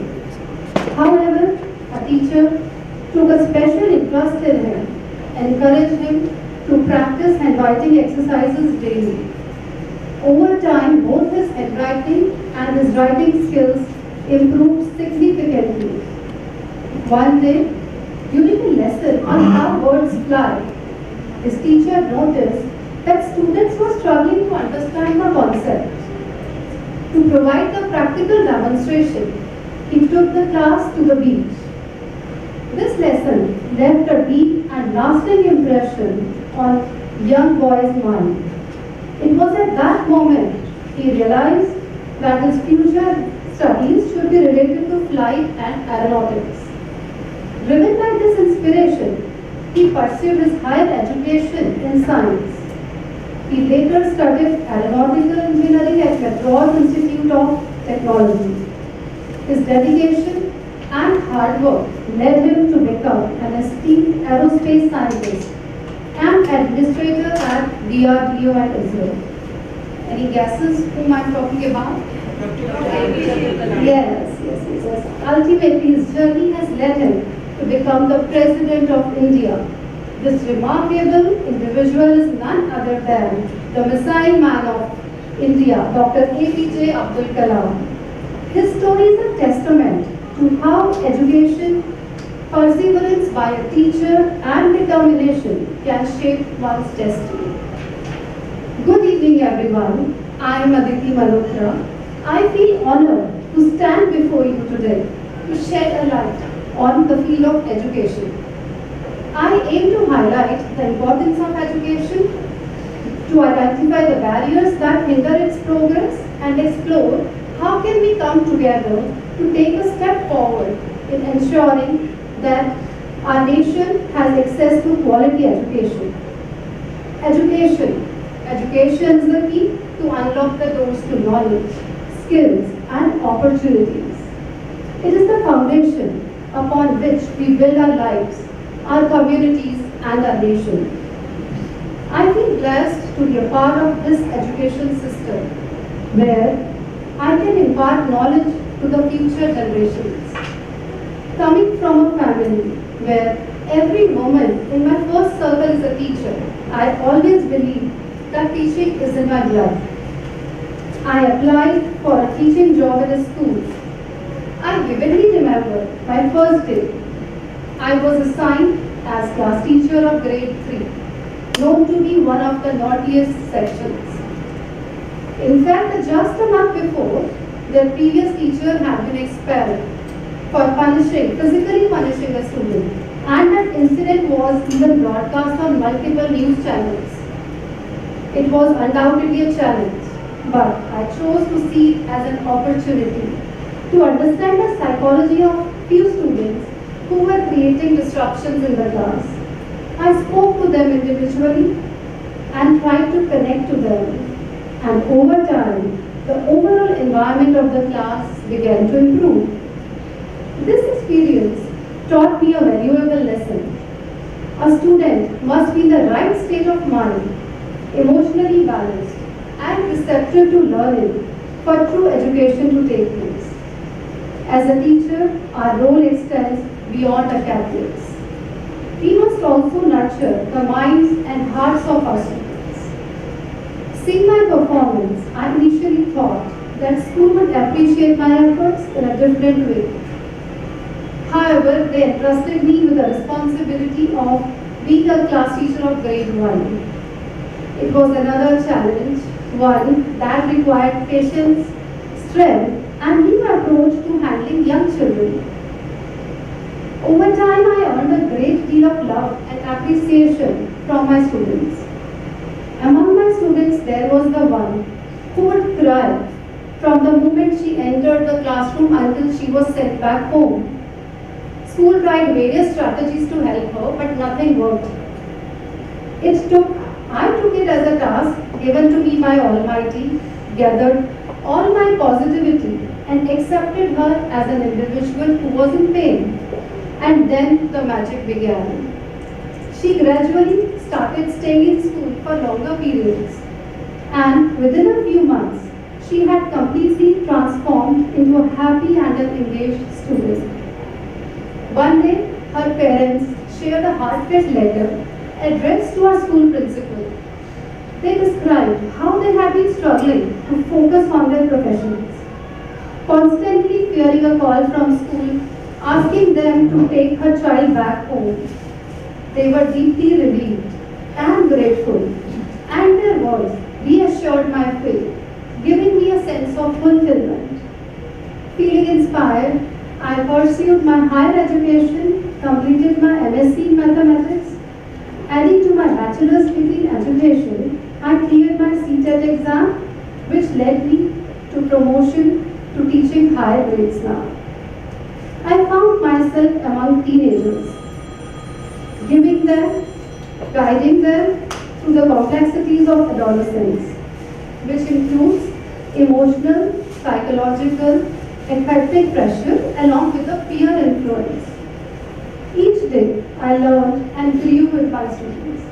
However, a teacher took a special interest in him, encouraged him to practice handwriting exercises daily. Over time, both his handwriting and his writing skills improved significantly. One day, during a lesson on how birds fly, his teacher noticed that students were struggling to understand the concept. To provide the practical demonstration, he took the class to the beach. This lesson left a deep and lasting impression on young boy's mind. It was at that moment he realized that his future studies should be related to flight and aeronautics. Driven by this inspiration, he pursued his higher education in science. He later studied aeronautical engineering at Madras Institute of Technology. His dedication and hard work led him to become an esteemed aerospace scientist and administrator at DRDO at Israel. Any guesses whom I am talking about? Yes. Ultimately, his journey has led him to become the President of India. This remarkable individual is none other than the missile man of India, Dr. APJ Abdul Kalam. His story is a testament to how education, perseverance by a teacher and determination can shape one's destiny. Good evening everyone, I am Aditi Malhotra. I feel honored to stand before you today to shed a light on the field of education. I aim to highlight the importance of education, to identify the barriers that hinder its progress, and explore how can we come together to take a step forward in ensuring that our nation has access to quality education. Education. Education is the key to unlock the doors to knowledge, skills, and opportunities. It is the foundation upon which we build our lives, our communities, and our nation. I feel blessed to be a part of this education system where I can impart knowledge to the future generations. Coming from a family where every moment in my first circle is a teacher, I always believe that teaching is in my blood. I applied for a teaching job in a school. I vividly remember my first day. I was assigned as class teacher of grade 3, known to be one of the naughtiest sections. In fact, just a month before, their previous teacher had been expelled for physically punishing a student, and that incident was even broadcast on multiple news channels. It was undoubtedly a challenge, but I chose to see it as an opportunity to understand the psychology of few students who were creating disruptions in the class. I spoke to them individually and tried to connect to them, and over time, the overall environment of the class began to improve. This experience taught me a valuable lesson. A student must be in the right state of mind, emotionally balanced, and receptive to learning for true education to take place. As a teacher, our role extends beyond academics. We must also nurture the minds and hearts of our students. Seeing my performance, I initially thought that school would appreciate my efforts in a different way. However, they entrusted me with the responsibility of being a class teacher of grade 1. It was another challenge, one that required patience, strength, and new approach to handling young children. Over time, I earned a great deal of love and appreciation from my students. Among my students, there was the one who would cry from the moment she entered the classroom until she was sent back home. School tried various strategies to help her, but nothing worked. I took it as a task given to me by Almighty, gathered all my positivity, and accepted her as an individual who was in pain. And then the magic began. She gradually started staying in school for longer periods, and within a few months, she had completely transformed into a happy and an engaged student. One day, her parents shared a heartfelt letter addressed to our school principal. They described how they had been struggling to focus on their professions, constantly fearing a call from school asking them to take her child back home. They were deeply relieved and grateful, and their words reassured my faith, giving me a sense of fulfillment. Feeling inspired, I pursued my higher education, completed my MSc in mathematics. Adding to my bachelor's degree in education, I cleared my CTET exam, which led me to promotion to teaching higher grades now. I found myself among teenagers, guiding them through the complexities of adolescence, which includes emotional, psychological, academic pressure along with the peer influence. Each day, I learned and grew with my students.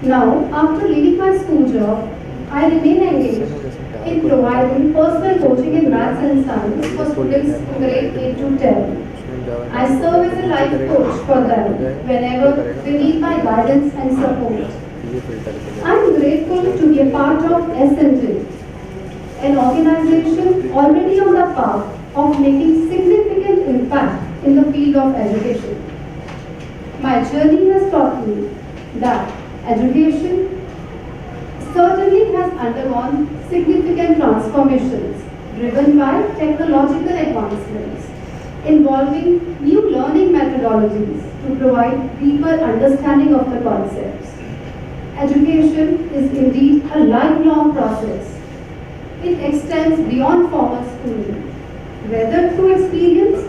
Now, after leaving my school job, I remain engaged in providing personal coaching in maths and science for students in grade 8 to 10. I serve as a life coach for them whenever they need my guidance and support. I am grateful to be a part of SNJ, an organization already on the path of making significant impact in the field of education. My journey has taught me that education certainly has undergone significant transformations driven by technological advancements involving new learning methodologies, to provide deeper understanding of the concepts. Education is indeed a lifelong process. It extends beyond formal schooling. Whether through experience,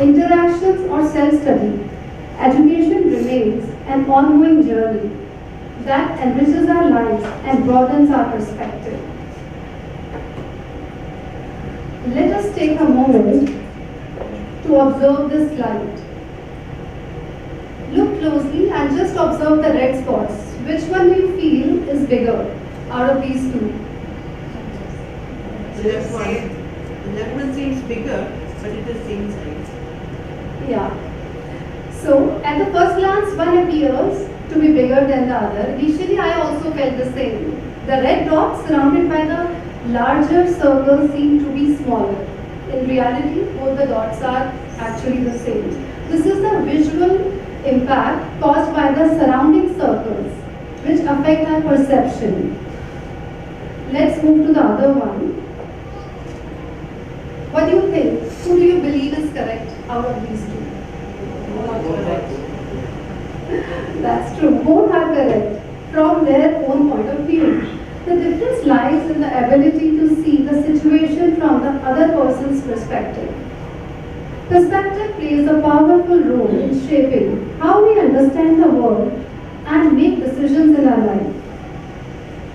interactions, or self-study, education remains an ongoing journey that enriches our lives and broadens our perspective. Let us take a moment to observe this slide. Look closely and just observe the red spots. Which one do you feel is bigger out of these two? The left one seems bigger, but it is same size. Yeah. So, at the first glance, one appears to be bigger than the other. Initially, I also felt the same. The red dots surrounded by the larger circles seem to be smaller. In reality, both the dots are actually the same. This is the visual impact caused by the surrounding circles, which affect our perception. Let's move to the other one. What do you think? Who do you believe is correct out of these two? That's true. Both are correct from their own point of view. The difference lies in the ability to see the situation from the other person's perspective. Perspective plays a powerful role in shaping how we understand the world and make decisions in our life.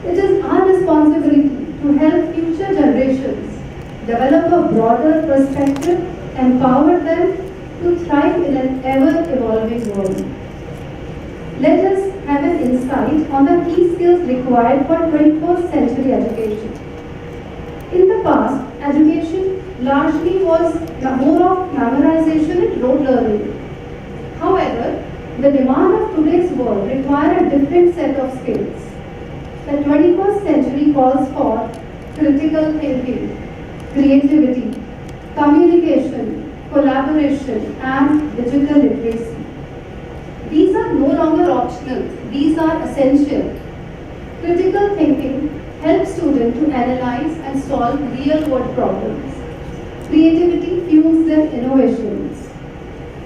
It is our responsibility to help future generations develop a broader perspective, empower them to thrive in an ever-evolving world. Let us have an insight on the key skills required for 21st century education. In the past, education largely was more of memorization and rote learning. However, the demand of today's world requires a different set of skills. The 21st century calls for critical thinking, creativity, communication, collaboration, and digital literacy. These are no longer optional, these are essential. Critical thinking helps students to analyze and solve real-world problems. Creativity fuels their innovations.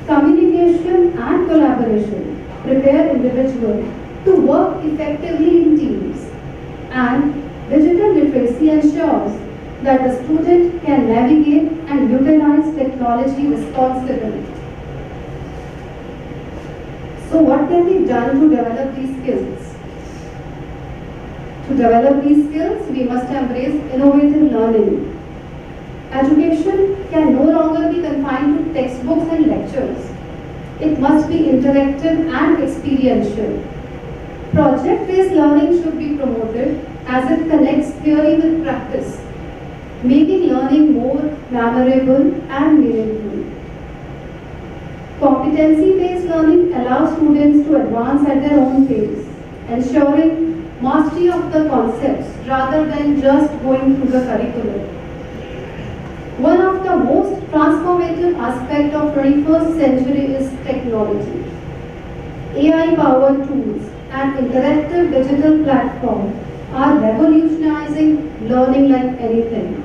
Communication and collaboration prepare individuals to work effectively in teams. And digital literacy ensures that the student can navigate and utilize technology responsibly. So what can be done to develop these skills? To develop these skills, we must embrace innovative learning. Education can no longer be confined to textbooks and lectures. It must be interactive and experiential. Project-based learning should be promoted as it connects theory with practice, making learning more memorable and meaningful. Competency-based learning allows students to advance at their own pace, ensuring mastery of the concepts rather than just going through the curriculum. One of the most transformative aspects of 21st century is technology. AI-powered tools and interactive digital platforms are revolutionizing learning like anything.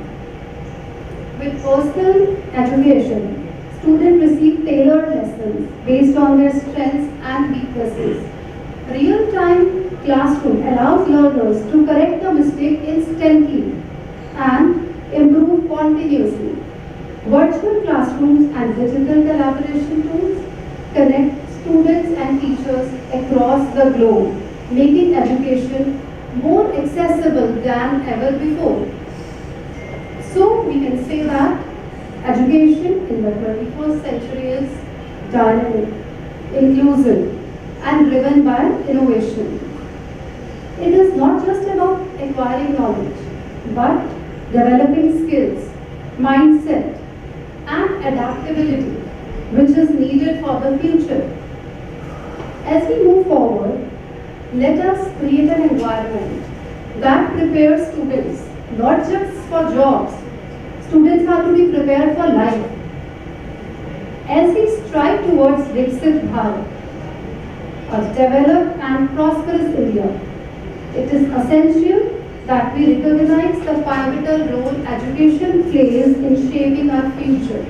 With personal education, students receive tailored lessons based on their strengths and weaknesses. Real-time classroom allows learners to correct a mistake instantly and improve continuously. Virtual classrooms and digital collaboration tools connect students and teachers across the globe, making education more accessible than ever before. So we can say that education in the 21st century is dynamic, inclusive, and driven by innovation. It is not just about acquiring knowledge, but developing skills, mindset, and adaptability, which is needed for the future. As we move forward, let us create an environment that prepares students not just for jobs. Students have to be prepared for life. As we strive towards Viksit Bharat, a developed and prosperous India, it is essential that we recognize the pivotal role education plays in shaping our future.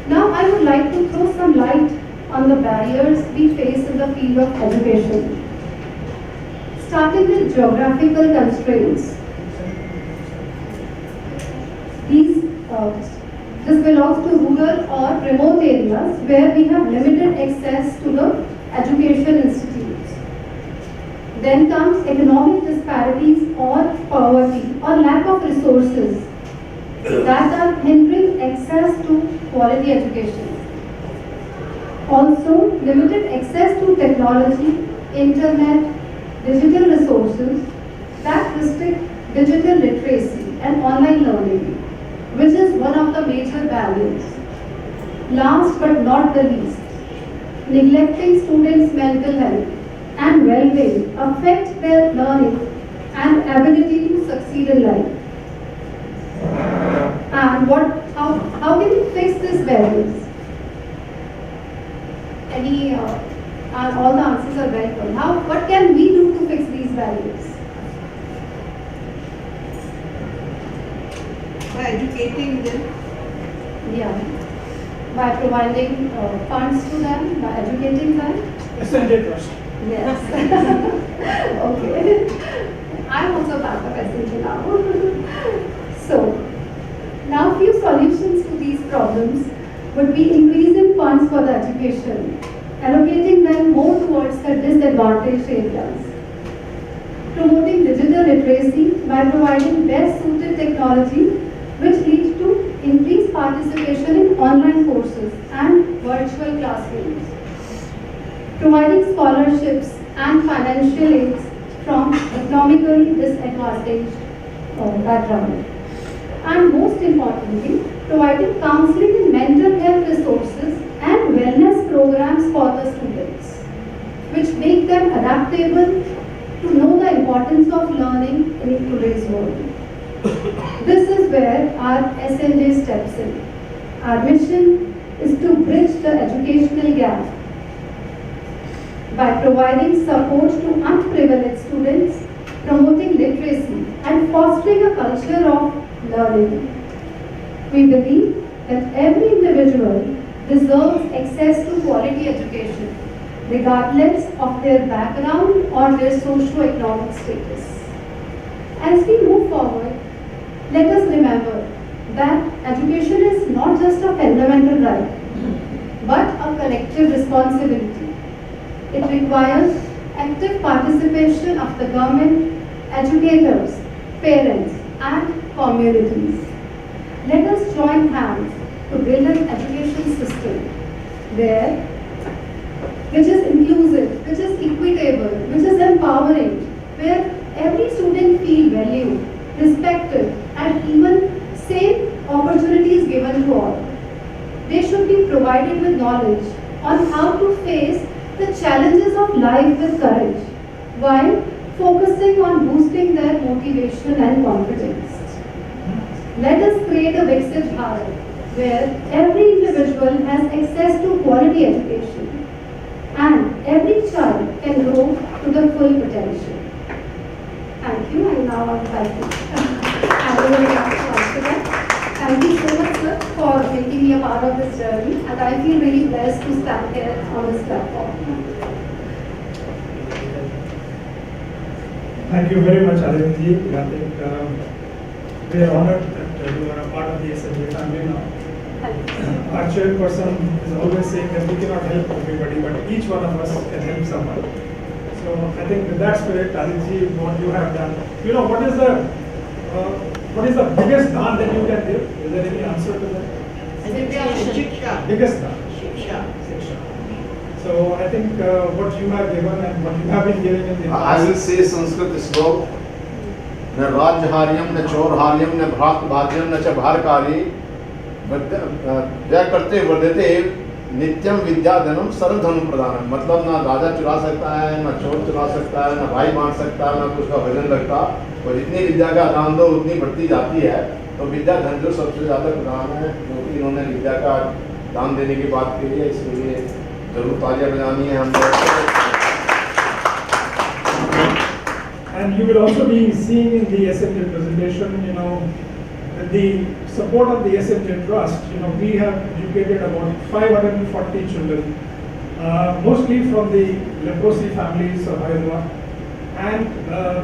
Now I would like to throw some light on the barriers we face in the field of education. Starting with geographical constraints. This belongs to rural or remote areas where we have limited access to the education institutes. Then comes economic disparities or poverty or lack of resources that are hindering access to quality education. Also, limited access to technology, internet, digital resources that restrict digital literacy and online learning, which is one of the major barriers. Last but not the least, neglecting students' mental health and well-being affect their learning and ability to succeed in life. And how can we fix these barriers? All the answers are welcome. What can we do to fix these barriers? By educating them. Yeah, by providing funds to them, by educating them. SNJ Trust. Yes. Okay. I'm also part of SNJ now. So, now few solutions to these problems would be increasing funds for the education, allocating them more towards the disadvantaged areas, promoting digital literacy by providing best suited technology which leads to increased participation in online courses and virtual classrooms, providing scholarships and financial aids from economically disadvantaged background, and most importantly, providing counseling and mental health resources and wellness programs for the students, which make them adaptable to know the importance of learning in today's world. This is where our SNJ steps in. Our mission is to bridge the educational gap by providing support to unprivileged students, promoting literacy and fostering a culture of learning. We believe that every individual deserves access to quality education, regardless of their background or their socio-economic status. As we move forward, let us remember that education is not just a fundamental right, but a collective responsibility. It requires active participation of the government, educators, parents, and communities. Let us join hands to build an education system which is inclusive, which is equitable, which is empowering, where every student feels valued, respected, and even same opportunities given to all. They should be provided with knowledge on how to face the challenges of life with courage, while focusing on boosting their motivation and confidence. Let us create a Viksit Bharat, where every individual has access to quality education and every child can grow to the full potential. Thank you, and now I would like to hand over the last to that. Thank you so much, sir, for making me a part of this journey, and I feel really blessed to stand here on this platform. Thank you very much, Aditi. I think we are honored that you are a part of the SNJ family now. Our chairperson is always saying that we cannot help everybody, but each one of us can help someone. So I think with that spirit, Aditi, what you have done, what is the biggest daan that you can give? Is there any answer to that? Shiksha. Biggest daan. Shiksha. So I think what you have given and what you have been giving in the I will say Sanskrit slok. न राज्यहार्यम न चौरहार्यम न भ्रात भाज्यम न च भारकारी जय करते वर्धते नित्यम विद्याधनम सरधनम प्रदानम। मतलब ना राजा चुरा सकता है, ना चोर चुरा सकता है, ना भाई बांट सकता है, ना कुछ का भजन लगता। और जितनी विद्या का दान दो उतनी बढ़ती जाती है। तो विद्या धन जो सबसे ज़्यादा प्रदान है, क्योंकि इन्होंने विद्या का दान देने की बात की है, इसलिए जरूर तालियां बजानी है हम। And you will also be seeing in the SNJ presentation, with the support of the SNJ Trust, we have educated about 540 children mostly from the leprosy families of Hyderabad and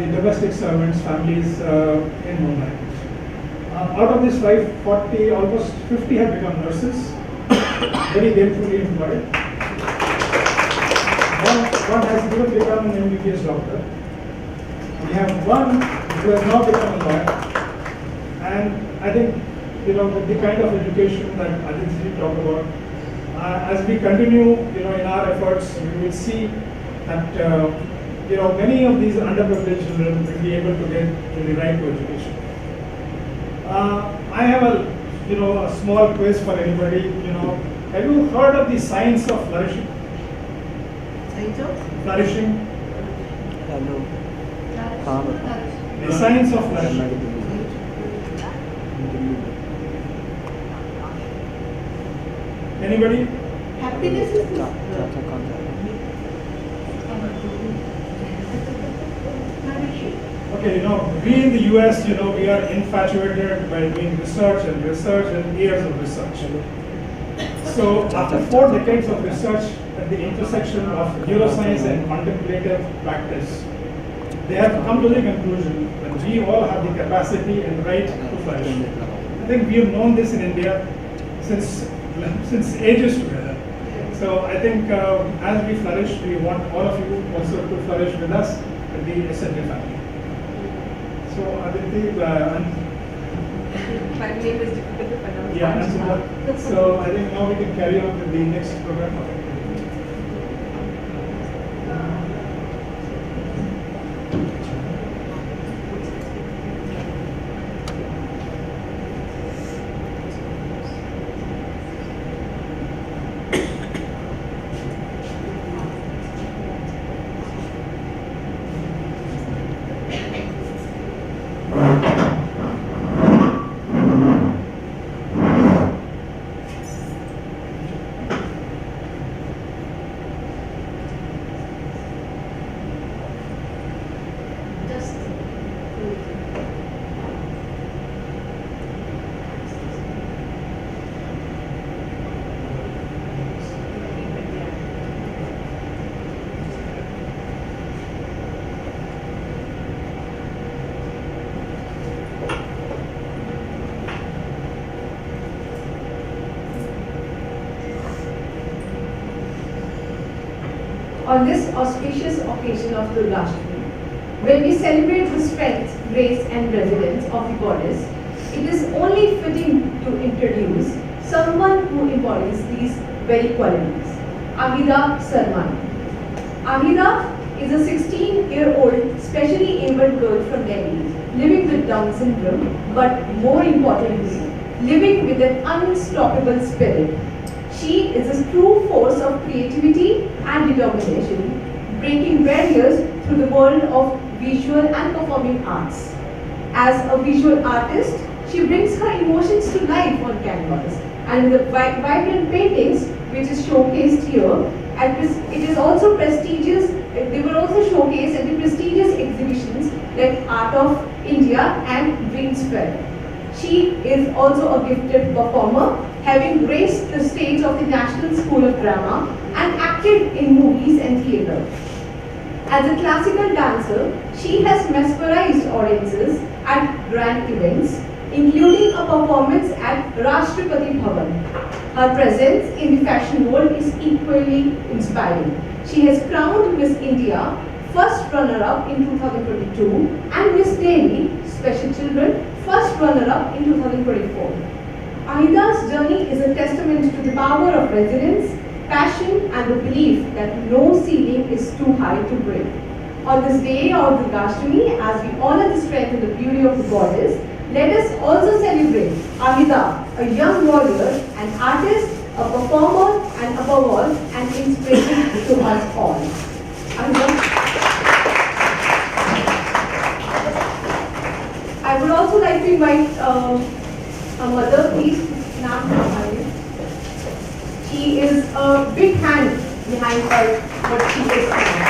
the domestic servants families in Mumbai. Out of this 540, almost 50 have become nurses, very gainfully employed. One has even become an MBBS doctor. We have one who has now become a lawyer. And I think, the kind of education that Aditya talked about, as we continue, in our efforts, we will see that, many of these underprivileged children will be able to get the right to education. I have a small quiz for anybody. Have you heard of the science of flourishing? Flourishing. Hello The science of flourishing. Anybody? Happiness is चाचा कौन सा Okay, we in the US, we are infatuated by doing research and years of research. So after 4 decades of research at the intersection of neuroscience and contemplative practice, they have come to the conclusion that we all have the capacity and right to flourish. I think we have known this in India since ages together. So I think as we flourish, we want all of you also to flourish with us at the SNJ family. So Aditi, My name is difficult to pronounce. yeah, Ansula. So I think now we can carry on with the next program. On this auspicious occasion of Durgashtami, when we celebrate the strength, grace and resilience of the goddess, it is only fitting to introduce someone who embodies these very qualities, Ahida Sarmani. Ahida is a 16-year-old specially abled girl from Delhi living with Down syndrome, but more importantly, living with an unstoppable spirit. She is a true force of creativity and determination, breaking barriers through the world of visual and performing arts. As a visual artist, she brings her emotions to life on canvas, and the vibrant paintings which is showcased here, it is also prestigious. They were also showcased at the prestigious exhibitions like Art of India and Dreams Fair. She is also a gifted performer, having graced the stage of the National School of Drama and acted in movies and theatre. As a classical dancer, she has mesmerized audiences at grand events, including a performance at Rashtrapati Bhavan. Her presence in the fashion world is equally inspiring. She has crowned Miss India first runner-up in 2022 and Miss Delhi Special Children first runner-up in 2024. Ahida's journey is a testament to the power of resilience, passion and the belief that no ceiling is too high to break. On this day of Durgashtami, as we honor the strength and the beauty of the goddess, let us also celebrate Ahida, a young warrior, an artist, a performer and above all, an inspiration to us all. Ahida. I would also like to invite a mother, please, now behind me. She is a big hand behind her, what she is doing.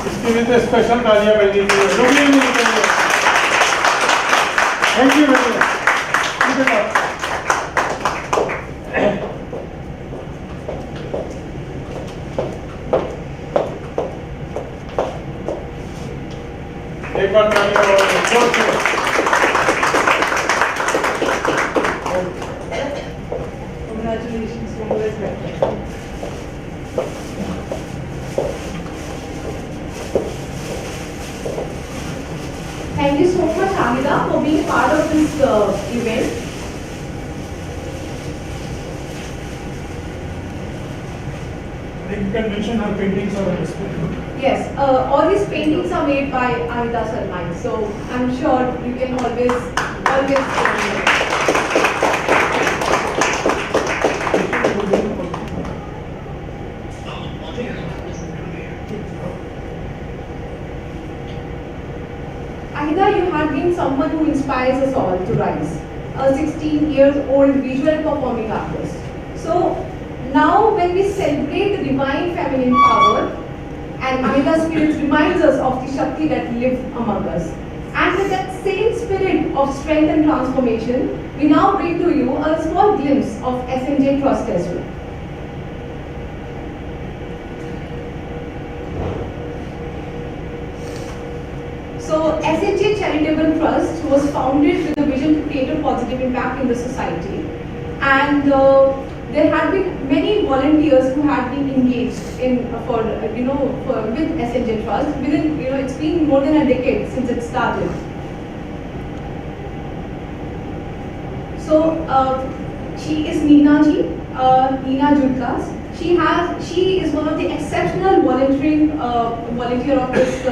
इसके लिए तो special तालियां बजनी चाहिए, रुकनी नहीं चाहिए। Thank you very much. एक बार ताली और जोर से। Congratulations, congratulations. Thank you so much, Amida, for being part of this event. I think you can mention her paintings or her display. Yes, all these paintings are made by Amida Sarmai, so I'm sure you can always. Ahida, you have been someone who inspires us all to rise. A 16-year-old visual performing artist. So now when we celebrate the divine feminine power, and Ahida's spirit reminds us of the Shakti that lives among us. And with that same spirit of strength and transformation, we now bring to you a small glimpse of SNJ Trust as well. So SNJ Charitable Trust was founded with a vision to create a positive impact in the society, and there have been many volunteers who have been engaged in with SNJ Trust. Within it's been more than a decade since it started. So she is Neena ji, Neena Judkas. She is one of the exceptional volunteer of this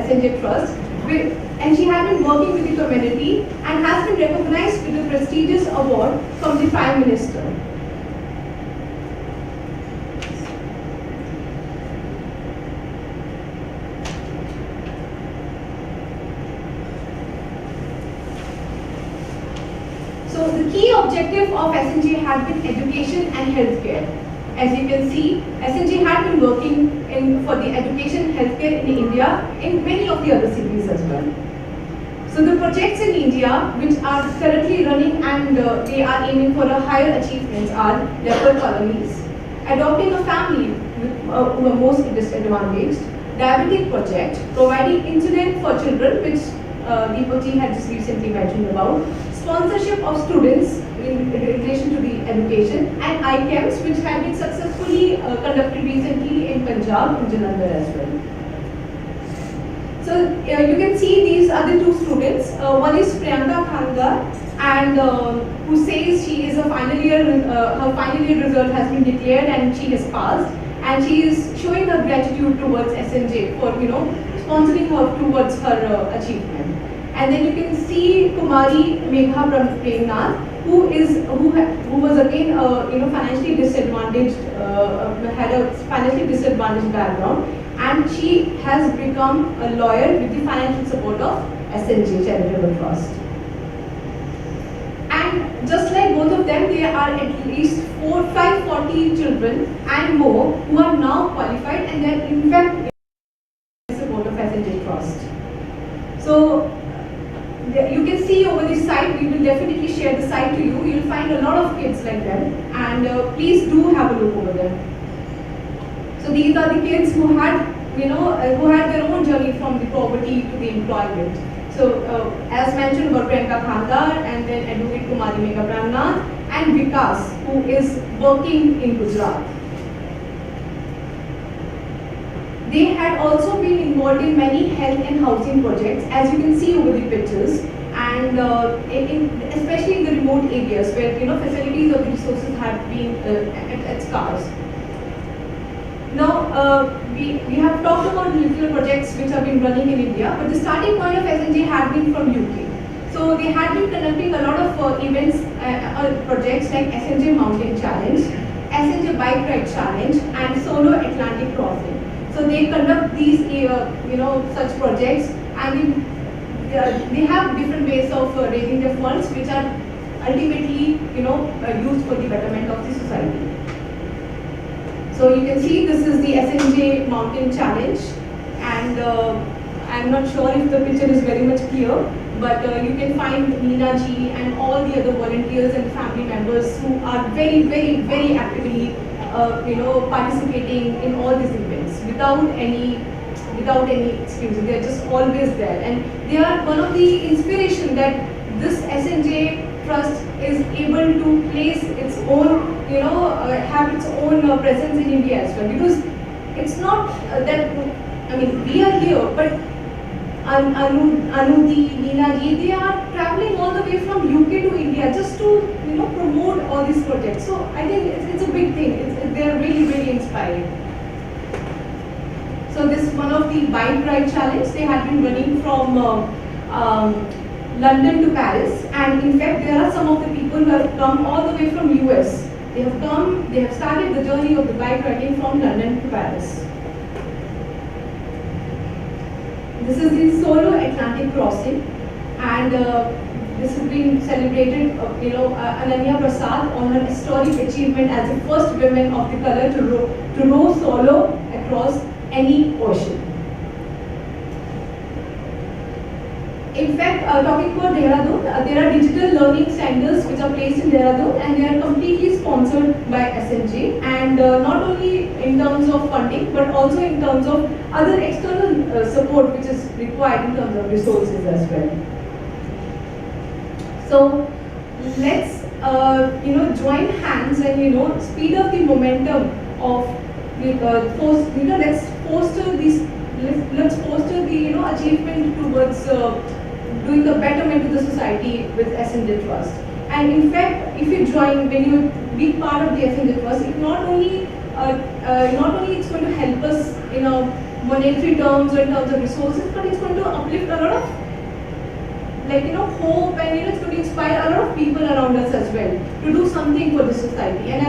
SNJ Trust, and she has been working with the community and has been recognized with a prestigious award from the Prime Minister. So the key objective of SNJ has been education and healthcare. As you can see, SNJ has been working for the education and healthcare in India in many of the other cities as well. So the projects in India which are currently running and they are aiming for a higher achievements are leper colonies, adopting a family who are most disadvantaged, diabetic project, providing internet for children which Deepak ji had just recently mentioned about, sponsorship of students in relation to the education, and I-camps which have been successfully conducted recently in Punjab and Jalandhar as well. So you can see these are the two students. One is Priyanka Khandar, and who says she is a final year, her final year result has been declared and she has passed, and she is showing her gratitude towards SNJ for sponsoring her towards her achievement. And then you can see Kumari Megha Premnath, who was again financially disadvantaged, had a financially disadvantaged background, and she has become a lawyer with the financial support of SNJ Charitable Trust. And just like both of them, there are at least 540 children and more who are now qualified, and they are in fact in the support of SNJ Trust. So you can see over this site, we will definitely share the site to you. You will find a lot of kids like them, and please do have a look over them. So these are the kids who had, who had their own journey from the poverty to the employment. So as mentioned about Priyanka Khandar, and then Advocate Kumari Megha Premnath, and Vikas, who is working in Gujarat. They had also been involved in many health and housing projects, as you can see over the pictures, and especially in the remote areas where facilities or the resources have been at scarce. Now we have talked about little projects which have been running in India, but the starting point of SNJ had been from UK. So they had been conducting a lot of events, projects like SNJ Mountain Challenge, SNJ Bike Ride Challenge, and Solo Atlantic Crossing. So they conduct these, such projects, and they have different ways of raising their funds, which are ultimately, used for the betterment of the society. So you can see this is the SNJ Mountain Challenge, and I'm not sure if the picture is very much clear, but you can find Neena ji and all the other volunteers and family members who are very, very, very actively participating in all these events without any without any excuses. They're just always there, and they are one of the inspiration that this SNJ trust is able to place its own, have its own presence in India as well. Because it's not that, I mean, we are here, but Anudi, Neena ji, they are traveling all the way from UK to India just to promote all these projects. So I think it's a big thing. They are really, really inspiring. So this is one of the bike ride challenge. They have been running from London to Paris, and in fact there are some of the people who have come all the way from US. They have started the journey of the bike riding from London to Paris. This is the solo Atlantic crossing, and this has been celebrated, Ananya Prasad on her historic achievement as the first woman of the color to row solo across any ocean. In fact, talking about Dehradun, there are digital learning centers which are placed in Dehradun, and they are completely sponsored by SNJ, and not only in terms of funding but also in terms of other external support which is required in terms of resources as well. So let's join hands and speed up the momentum of let's foster the achievement towards doing the betterment to the society with SNJ Trust. And in fact, if you join, when you be part of the SNJ Trust, it not only it's going to help us in monetary terms or in terms of resources, but it's going to uplift a lot of hope, and it's going to inspire a lot of people around us as well to do something for the society. And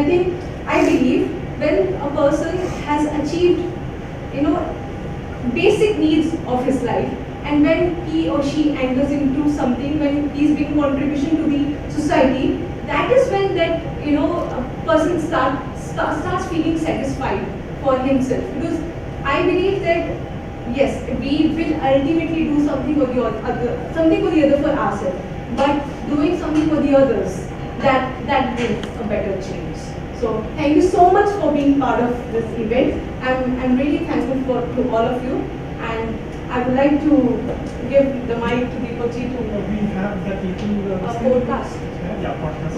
I believe when a person has achieved basic needs of his life, and when he or she enters into something, when he's making contribution to the society, that is when that a person starts feeling satisfied for himself. Because I believe that yes, we will ultimately do something for the other for ourselves, but doing something for the others, that brings a better change. So thank you so much for being part of this event. I'm really thankful to all of you, and I would like to give the mic to Deepak ji to We have the people podcast. Yeah, podcast.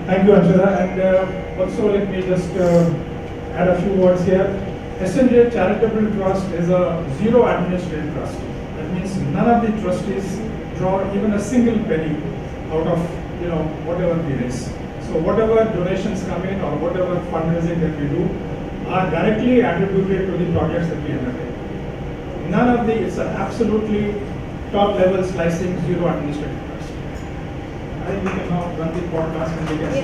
Thank you, Anshara, and also let me just add a few words here. SNJ Charitable Trust is a zero administrative trust. That means none of the trustees draw even a single penny out of whatever we raise. So whatever donations come in or whatever fundraising that we do are directly attributed to the projects that we undertake. None of it's an absolutely top level slicing zero administrative trust. I think we can now run the podcast and we can see.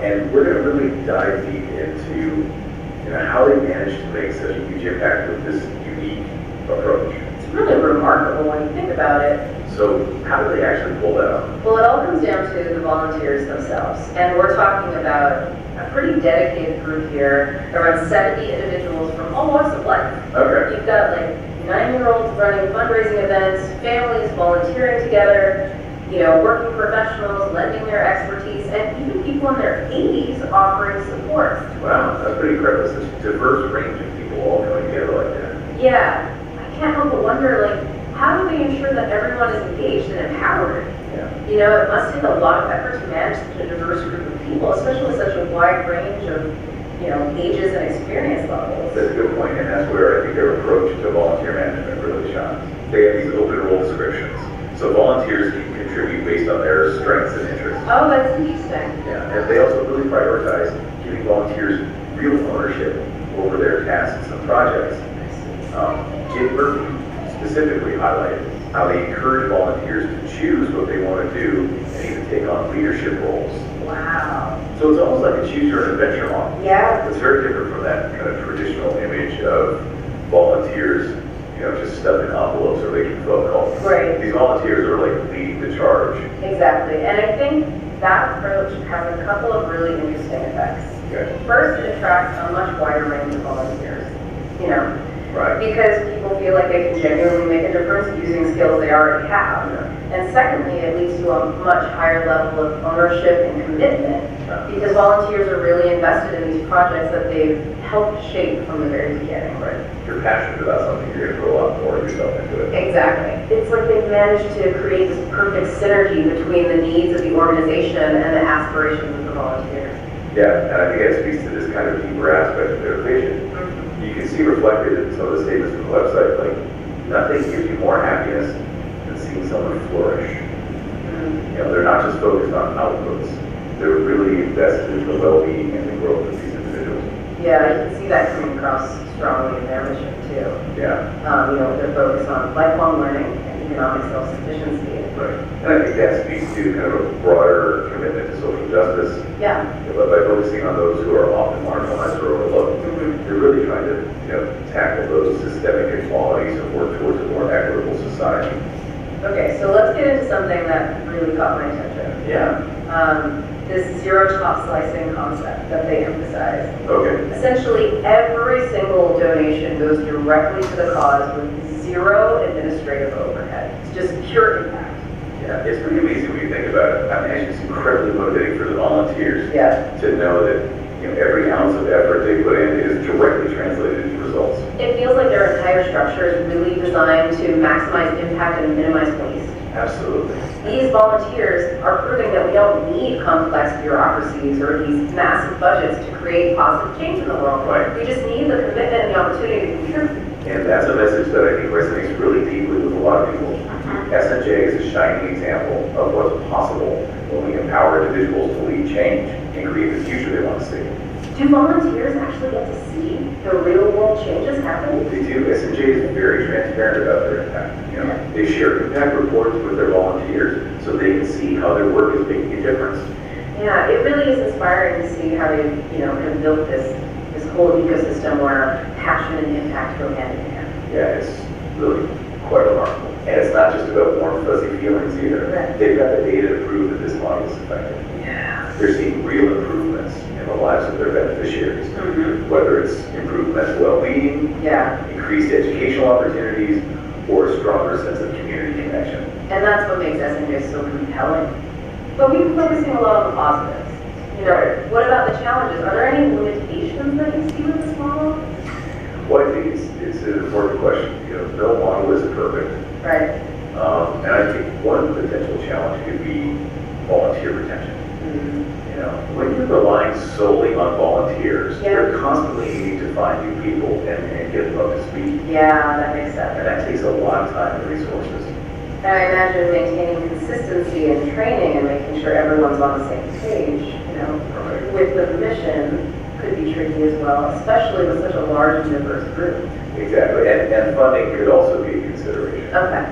And we're going to really dive deep into how they managed to make such a huge impact with this unique approach. It's really remarkable when you think about it. So how do they actually pull that off? Well, it all comes down to the volunteers themselves. And we're talking about a pretty dedicated group here, around 70 individuals from all walks of life. Okay. You've got like 9-year-olds running fundraising events, families volunteering together, working professionals lending their expertise, and even people in their 80s offering support. Wow, that's pretty incredible. Such a diverse range of people all coming together like that. Yeah, I can't help but wonder, how do they ensure that everyone is engaged and empowered? Yeah. It must take a lot of effort to manage such a diverse group of people, especially such a wide range of, ages and experience levels. That's a good point, and that's where I think their approach to volunteer management really shines. They have these open role descriptions, so volunteers can contribute based on their strengths and interests. Oh, that's interesting. Yeah, and they also really prioritize giving volunteers real ownership over their tasks and projects. Jim Murphy specifically highlighted how they encourage volunteers to choose what they want to do and even take on leadership roles. Wow. So it's almost like a choose your own adventure model. Yeah. It's very different from that kind of traditional image of volunteers, just stuffing envelopes or making phone calls. Right. These volunteers are like leading the charge. Exactly. And I think that approach has a couple of really interesting effects. Okay. First, it attracts a much wider range of volunteers. Right. Because people feel like they can genuinely make a difference using skills they already have. Yeah. And secondly, it leads to a much higher level of ownership and commitment because volunteers are really invested in these projects that they've helped shape from the very beginning. Right. If you're passionate about something, you're going to put a lot more of yourself into it. Exactly. It's like they've managed to create this perfect synergy between the needs of the organization and the aspirations of the volunteers. Yeah, and I think that speaks to this kind of deeper aspect of their vision. You can see reflected in some of the statements from the website, like, nothing gives you more happiness than seeing someone flourish. They're not just focused on outputs, they're really invested in the well-being and the growth of these individuals. Yeah, you can see that coming across strongly in their mission too. Yeah. Their focus on lifelong learning and economic self-sufficiency. Right. And I think that speaks to kind of a broader commitment to social justice. Yeah. But by focusing on those who are often marginalized or overlooked, they're really trying to tackle those systemic inequalities and work towards a more equitable society. Okay, so let's get into something that really caught my attention. Yeah. This zero top slicing concept that they emphasize. Okay. Essentially, every single donation goes directly to the cause with zero administrative overhead. It's just pure impact. Yeah, it's pretty amazing when you think about it. I mean, it's incredibly motivating for the volunteers to know that every ounce of effort they put in is directly translated into results. It feels like their entire structure is really designed to maximize impact and minimize waste. Absolutely. These volunteers are proving that we don't need complex bureaucracies or these massive budgets to create positive change in the world. Right. We just need the commitment and the opportunity to contribute. And that's a message that I think resonates really deeply with a lot of people. SNJ is a shining example of what's possible when we empower individuals to lead change and create the future they want to see. Do volunteers actually get to see the real world changes happening? They do. SNJ is very transparent about their impact. They share impact reports with their volunteers so they can see how their work is making a difference. Yeah, it really is inspiring to see how they, have built this whole ecosystem where passion and impact go hand in hand. Yeah, it's really quite remarkable. And it's not just about warm, fuzzy feelings either. Right. They've got the data to prove that this model is effective. Yeah. They're seeing real improvements in the lives of their beneficiaries, whether it's improved mental well-being, increased educational opportunities, or a stronger sense of community connection. And that's what makes SNJ so compelling. But we've been focusing a lot on the positives. What about the challenges? Are there any limitations that you see with this model? Well, I think it's an important question. No model is perfect. Right. And I think one potential challenge could be volunteer retention. When you're relying solely on volunteers, you're constantly needing to find new people and get them up to speed. Yeah, that makes sense. And that takes a lot of time and resources. And I imagine maintaining consistency and training and making sure everyone's on the same page, with the mission could be tricky as well, especially with such a large and diverse group. Exactly, and funding could also be a consideration. Okay.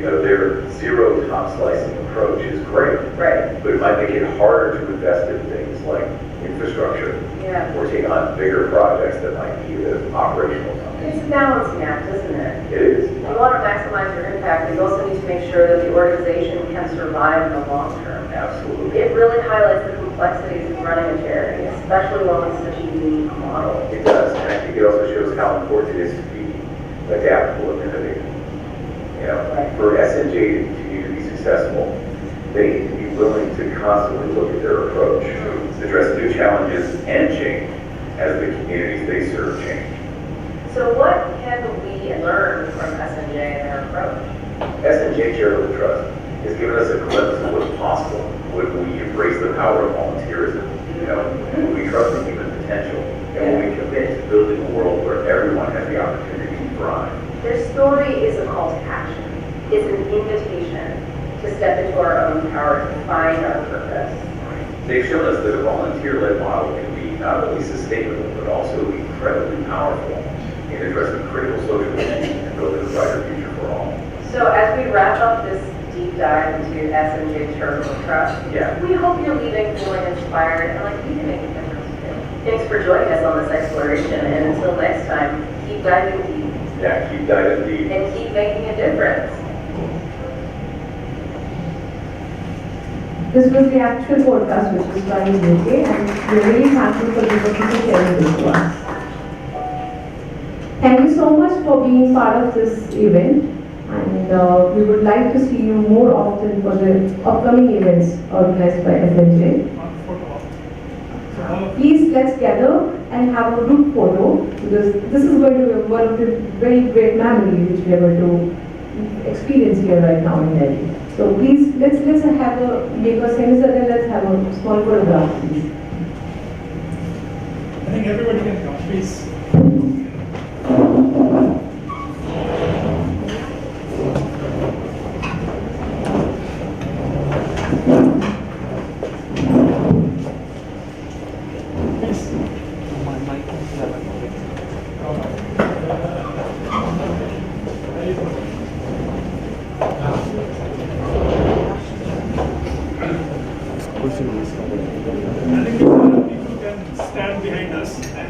Their zero top slicing approach is great. Right. But it might make it harder to invest in things like infrastructure. Yeah. Or take on bigger projects that might be the operational companies. It's a balancing act, isn't it? It is. You want to maximize your impact, but you also need to make sure that the organization can survive in the long term. Absolutely. It really highlights the complexities of running a charity, especially one with such a unique model. It does, and I think it also shows how important it is to be adaptable and innovative. Right. For SNJ to continue to be successful, they need to be willing to constantly look at their approach, address new challenges and change as the communities they serve change. So what can we learn from SNJ and their approach? SNJ Charitable Trust has given us a glimpse of what's possible when we embrace the power of volunteerism, when we trust in human potential, and when we commit to building a world where everyone has the opportunity to thrive. Their story is a call to action. It's an invitation to step into our own power to find our purpose. They've shown us that a volunteer-led model can be not only sustainable, but also incredibly powerful in addressing critical social issues and building a brighter future for all. So as we wrap up this deep dive into SNJ Charitable Trust, we hope you're leaving feeling inspired and like you can make a difference too. Thanks for joining us on this exploration, and until next time, keep diving deep. Yeah, keep diving deep. And keep making a difference. This was the actual podcast which was done in UK, and we're really thankful for the opportunity to share this to us. Thank you so much for being part of this event, and we would like to see you more often for the upcoming events organized by SNJ. Please let's gather and have a group photo, because this is going to be one of the very great memories which we are going to experience here right now in Delhi. So please let's have make a semicircle, let's have a small photograph, please. I think everybody can come, please. I think people can stand behind us and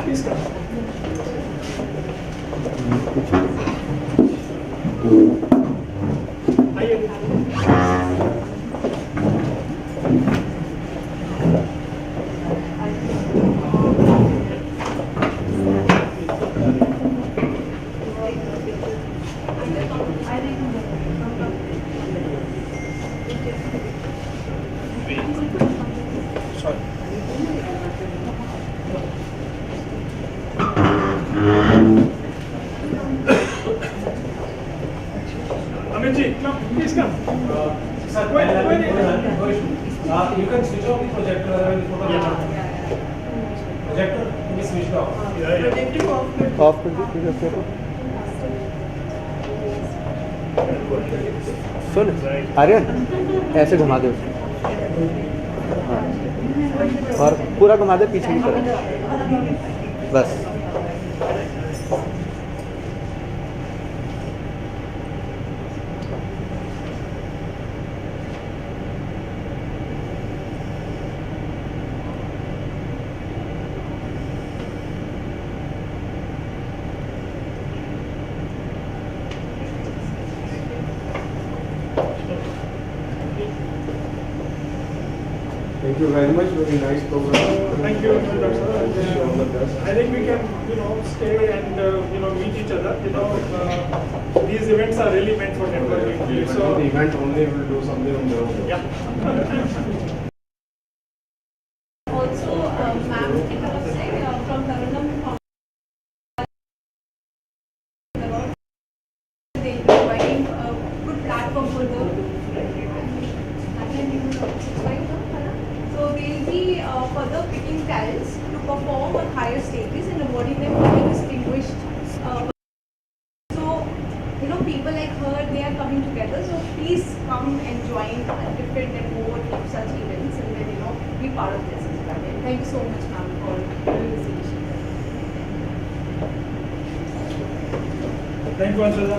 please come. Amitji, come, please come. Sir, go ahead. You can switch off the projector and the photo. Projector can be switched off. Projecting off. Of कर दीजिए photo सुन आर्यन ऐसे घुमा दे उसको हाँ और पूरा घुमा दे पीछे की तरफ बस Thank you very much. Very nice program. Thank you, Dr. I think we can, stay and, meet each other. These events are really meant for networking. So the event only will do something on their own. yeah. Also, ma'am, if I was saying from Tarunam, they providing a good platform for the. So they'll be further picking talents to perform on higher stages and awarding them very distinguished. So, you know, people like her, they are coming together. So please come and join different and more of such events, and then, you know, be part of this as well. And thank you so much, ma'am, for doing this initiative. Thank you, Anshada.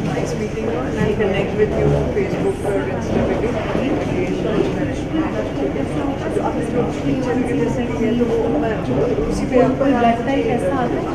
Nice meeting you, and I'll connect with you on Facebook or Insta maybe. जो आपने जो teacher के जैसे किया तो वो मैं उसी पे आपको ब्लड टाइप ऐसा आता है